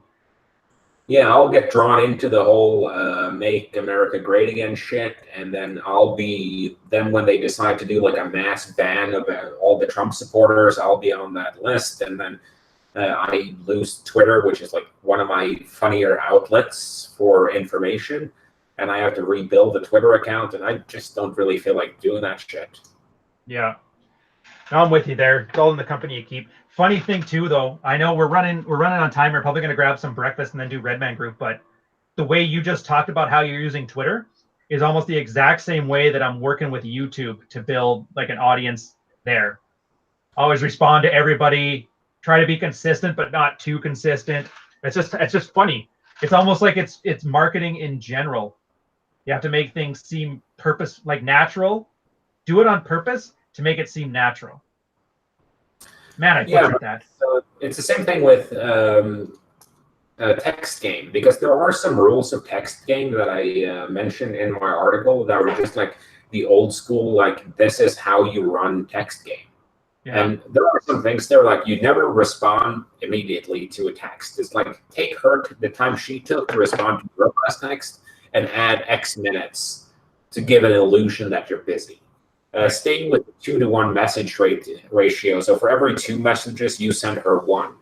Yeah, I'll get drawn into the whole make America great again shit, and then when they decide to do like a mass ban of all the Trump supporters, I'll be on that list, and then I lose Twitter, which is like one of my funnier outlets for information, and I have to rebuild the Twitter account, and I just don't really feel like doing that shit. Yeah. I'm with you there. It's all in the company you keep. Funny thing too, though, I know we're running on time. We're probably going to grab some breakfast and then do Redman Group. But the way you just talked about how you're using Twitter is almost the exact same way that I'm working with YouTube to build like an audience there. Always respond to everybody. Try to be consistent, but not too consistent. It's just funny. It's almost like it's marketing in general. You have to make things seem natural. Do it on purpose to make it seem natural. Man, I Yeah, butchered that. so it's the same thing with text game, because there are some rules of text game that I mentioned in my article that were just like the old school, like this is how you run text game. Yeah. And there are some things there, like you never respond immediately to a text. It's like take her the time she took to respond to your last text and add X minutes to give an illusion that you're busy. Staying with the 2-to-1 message ratio. So for every 2 messages, you send her 1.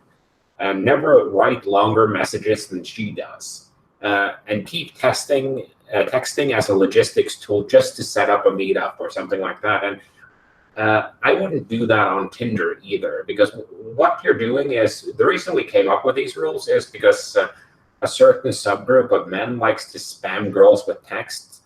Never write longer messages than she does. And keep texting as a logistics tool just to set up a meetup or something like that. And I wouldn't do that on Tinder either, because what you're doing is, the reason we came up with these rules is because a certain subgroup of men likes to spam girls with texts,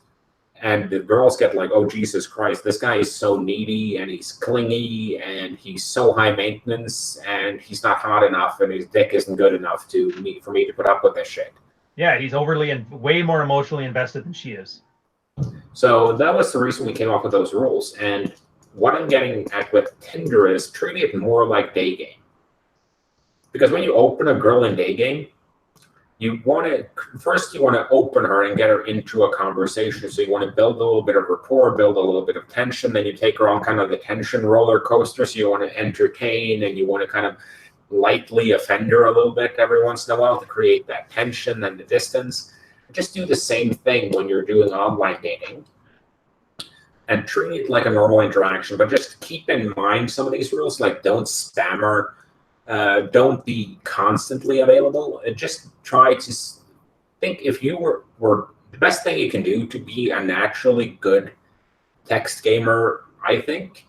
and the girls get like, oh, Jesus Christ, this guy is so needy and he's clingy and he's so high maintenance and he's not hot enough and his dick isn't good enough for me to put up with this shit. Yeah, he's overly and way more emotionally invested than she is. So that was the reason we came up with those rules. And what I'm getting at with Tinder is treat it more like day game. Because when you open a girl in day game, you want to open her and get her into a conversation. So you want to build a little bit of rapport, build a little bit of tension. Then you take her on kind of the tension roller coaster. So you want to entertain and you want to kind of lightly offend her a little bit every once in a while to create that tension and the distance. Just do the same thing when you're doing online dating. And treat it like a normal interaction, but just keep in mind some of these rules, like don't spam her, don't be constantly available, and just try to think, if you were the best thing you can do to be a naturally good text gamer, I think,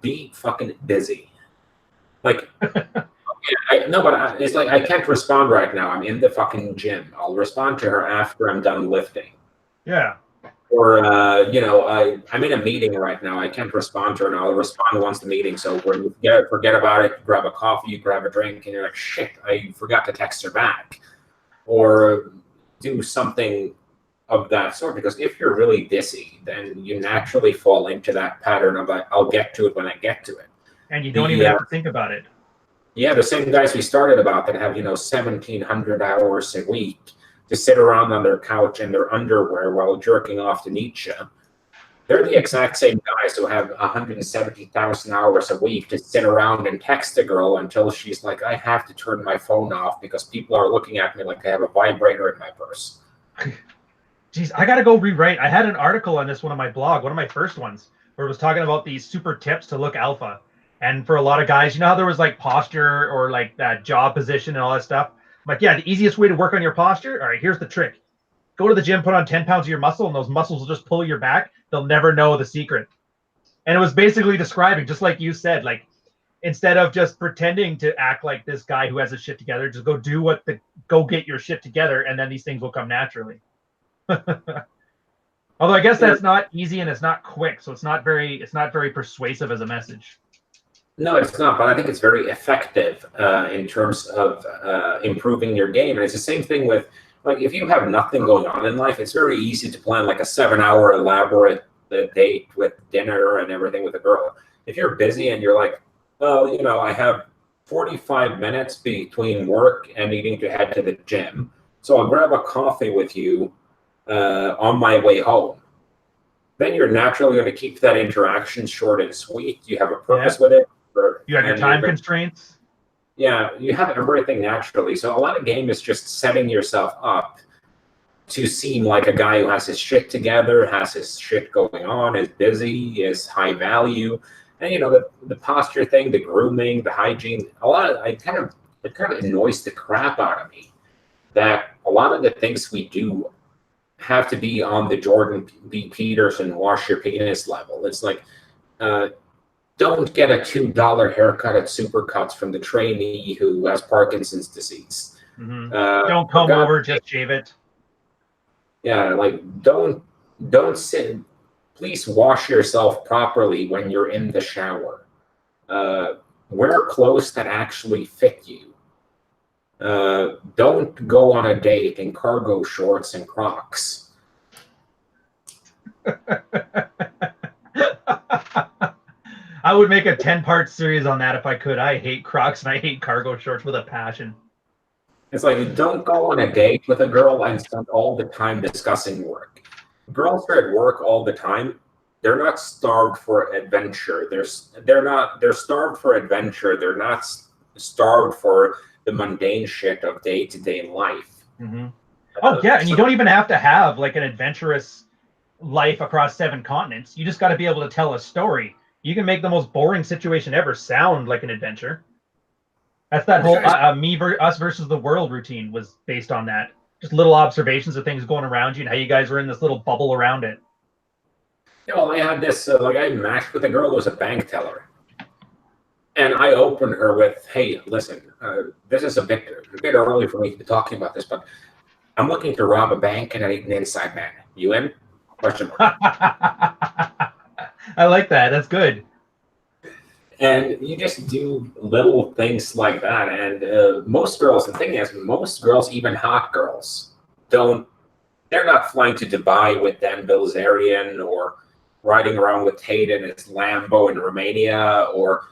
be fucking busy. Like, it's like I can't respond right now. I'm in the fucking gym. I'll respond to her after I'm done lifting. Yeah. Or, I'm in a meeting right now. I can't respond to her, and I'll respond once the meeting's so over. Forget about it. Grab a coffee, you grab a drink, and you're like, shit, I forgot to text her back. Or do something of that sort. Because if you're really busy, then you naturally fall into that pattern of like, I'll get to it when I get to it. And you don't even have to think about it. Yeah, the same guys we started about that have, 1,700 hours a week to sit around on their couch in their underwear while jerking off to Nietzsche. They're the exact same guys who have 170,000 hours a week to sit around and text a girl until she's like, I have to turn my phone off because people are looking at me like I have a vibrator in my purse. Jeez, I got to go rewrite. I had an article on this one on my blog, one of my first ones, where it was talking about these super tips to look alpha. And for a lot of guys, how there was like posture or like that job position and all that stuff? I'm like, yeah, the easiest way to work on your posture. All right, here's the trick. Go to the gym, put on 10 pounds of your muscle, and those muscles will just pull your back. They'll never know the secret. And it was basically describing, just like you said, like, instead of just pretending to act like this guy who has his shit together, just go get your shit together, and then these things will come naturally. Although I guess that's not easy and it's not quick, so it's not very persuasive as a message. No, it's not, but I think it's very effective in terms of improving your game. And it's the same thing with, like, if you have nothing going on in life, it's very easy to plan like a 7-hour elaborate date with dinner and everything with a girl. If you're busy and you're like, well, I have 45 minutes between work and needing to head to the gym, so I'll grab a coffee with you on my way home. Then you're naturally going to keep that interaction short and sweet. You have a purpose with it. You have your time constraints. Yeah, you have everything naturally. So a lot of game is just setting yourself up to seem like a guy who has his shit together, has his shit going on, is busy, is high value. And the posture thing, the grooming, the hygiene, it kind of annoys the crap out of me that a lot of the things we do have to be on the Jordan B. Peterson wash your penis level. It's like, don't get a $2 haircut at Supercuts from the trainee who has Parkinson's disease. Mm-hmm. Don't come over, just shave it. Yeah, like don't sit. Please wash yourself properly when you're in the shower. Wear clothes that actually fit you. Don't go on a date in cargo shorts and Crocs. I would make a 10-part series on that if I could. I hate Crocs and I hate cargo shorts with a passion. It's like, don't go on a date with a girl and spend all the time discussing work. Girls are at work all the time. They're not starved for adventure. They're starved for adventure. They're not starved for the mundane shit of day-to-day life. Mm-hmm. Oh yeah, and you don't even have to have like an adventurous life across 7 continents. You just got to be able to tell a story. You can make the most boring situation ever sound like an adventure. That's that whole us versus the world routine was based on that. Just little observations of things going around you and how you guys were in this little bubble around it. Yeah, well, I had this, I matched with a girl who was a bank teller. And I opened her with, hey, listen, this is a bit early for me to be talking about this, but I'm looking to rob a bank and I need an inside man. You in? Question mark. I like that. That's good. And you just do little things like that. And most girls, the thing is, most girls, even hot girls, they're not flying to Dubai with Dan Bilzerian or riding around with Tate in his Lambo in Romania or,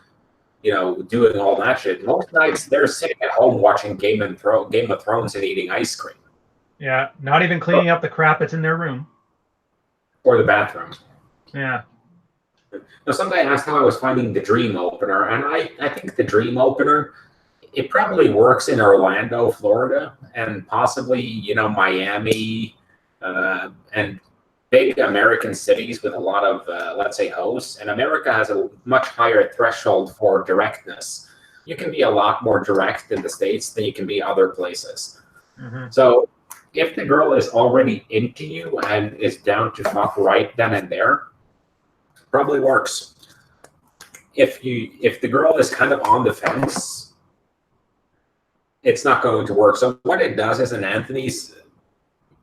doing all that shit. Most nights they're sitting at home watching Game of Thrones and eating ice cream. Yeah, not even cleaning up the crap that's in their room. Or the bathroom. Yeah. Now, somebody asked how I was finding the dream opener, and I think the dream opener, it probably works in Orlando, Florida, and possibly, Miami, and big American cities with a lot of, let's say, hosts. And America has a much higher threshold for directness. You can be a lot more direct in the States than you can be other places. Mm-hmm. So if the girl is already into you and is down to fuck right then and there, probably works. If the girl is kind of on the fence, it's not going to work. So what it does is, and Anthony's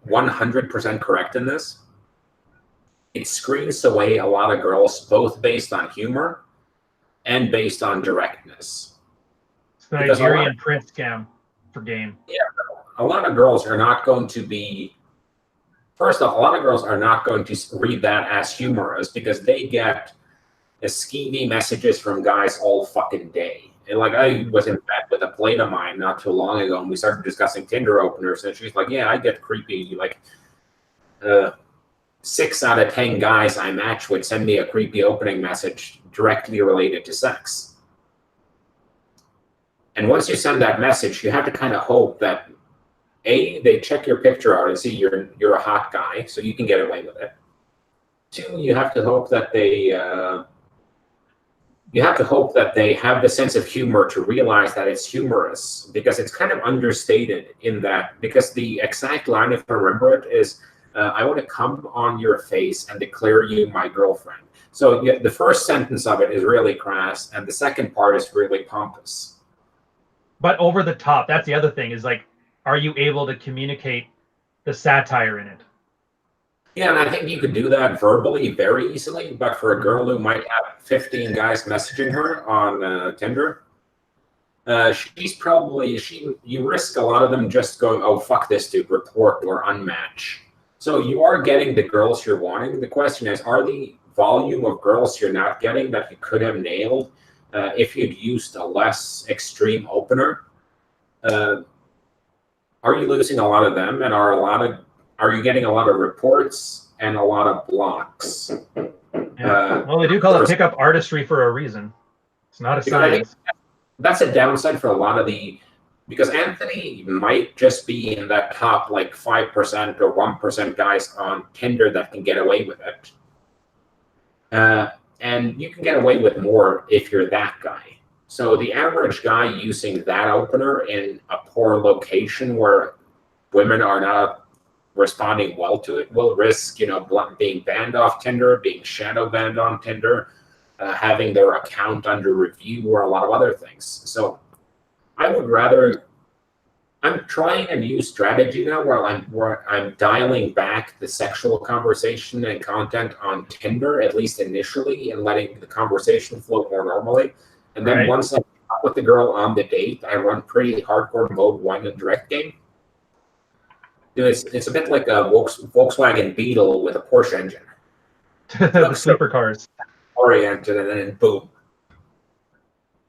100% correct in this, it screens away a lot of girls, both based on humor and based on directness. It's the Nigerian prince scam for game. Yeah, a lot of girls are not going to be. First off, a lot of girls are not going to read that as humorous because they get skeevy messages from guys all fucking day. And like, I was in bed with a plate of mine not too long ago, and we started discussing Tinder openers, and she's like, yeah, I get creepy. Like, 6 out of 10 guys I match with send me a creepy opening message directly related to sex. And once you send that message, you have to kind of hope that they check your picture out and see you're a hot guy, so you can get away with it. 2, you have to hope that they have the sense of humor to realize that it's humorous, because it's kind of understated in that, because the exact line, if I remember it, is, I want to come on your face and declare you my girlfriend. So the first sentence of it is really crass, and the second part is really pompous. But over the top, that's the other thing, is like, are you able to communicate the satire in it? Yeah, and I think you could do that verbally very easily, but for a girl who might have 15 guys messaging her on Tinder, you risk a lot of them just going, oh, fuck this dude, report or unmatch. So you are getting the girls you're wanting. The question is, are the volume of girls you're not getting that you could have nailed if you'd used a less extreme opener? Are you losing a lot of them, and are you getting a lot of reports and a lot of blocks? Yeah. Well, they do call it pickup artistry for a reason. It's not a science. That's a downside for a lot of because Anthony might just be in that top like 5% or 1% guys on Tinder that can get away with it. And you can get away with more if you're that guy. So the average guy using that opener in a poor location where women are not responding well to it will risk, being banned off Tinder, being shadow banned on Tinder, having their account under review, or a lot of other things. So I would rather. I'm trying a new strategy now where I'm dialing back the sexual conversation and content on Tinder, at least initially, and letting the conversation flow more normally. And then once I up with the girl on the date, I run pretty hardcore mode one and direct game. Dude, it's a bit like a Volkswagen Beetle with a Porsche engine. The sleeper cars. Oriented, and then boom.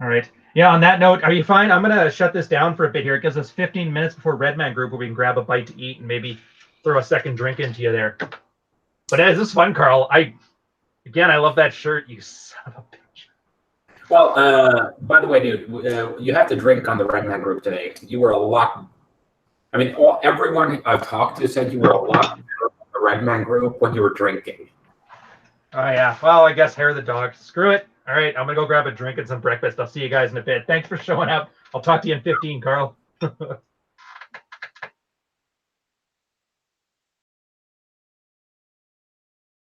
All right. Yeah, on that note, are you fine? I'm going to shut this down for a bit here. It gives us 15 minutes before Redman Group where we can grab a bite to eat and maybe throw a second drink into you there. But this is fun, Carl. I love that shirt, you son of a bitch. Well, by the way, dude, you have to drink on the Redman Group today. You were a lot. I mean, everyone I've talked to said you were a lot better on the Redman Group when you were drinking. Oh, yeah. Well, I guess hair of the dog. Screw it. All right. I'm going to go grab a drink and some breakfast. I'll see you guys in a bit. Thanks for showing up. I'll talk to you in 15, Carl.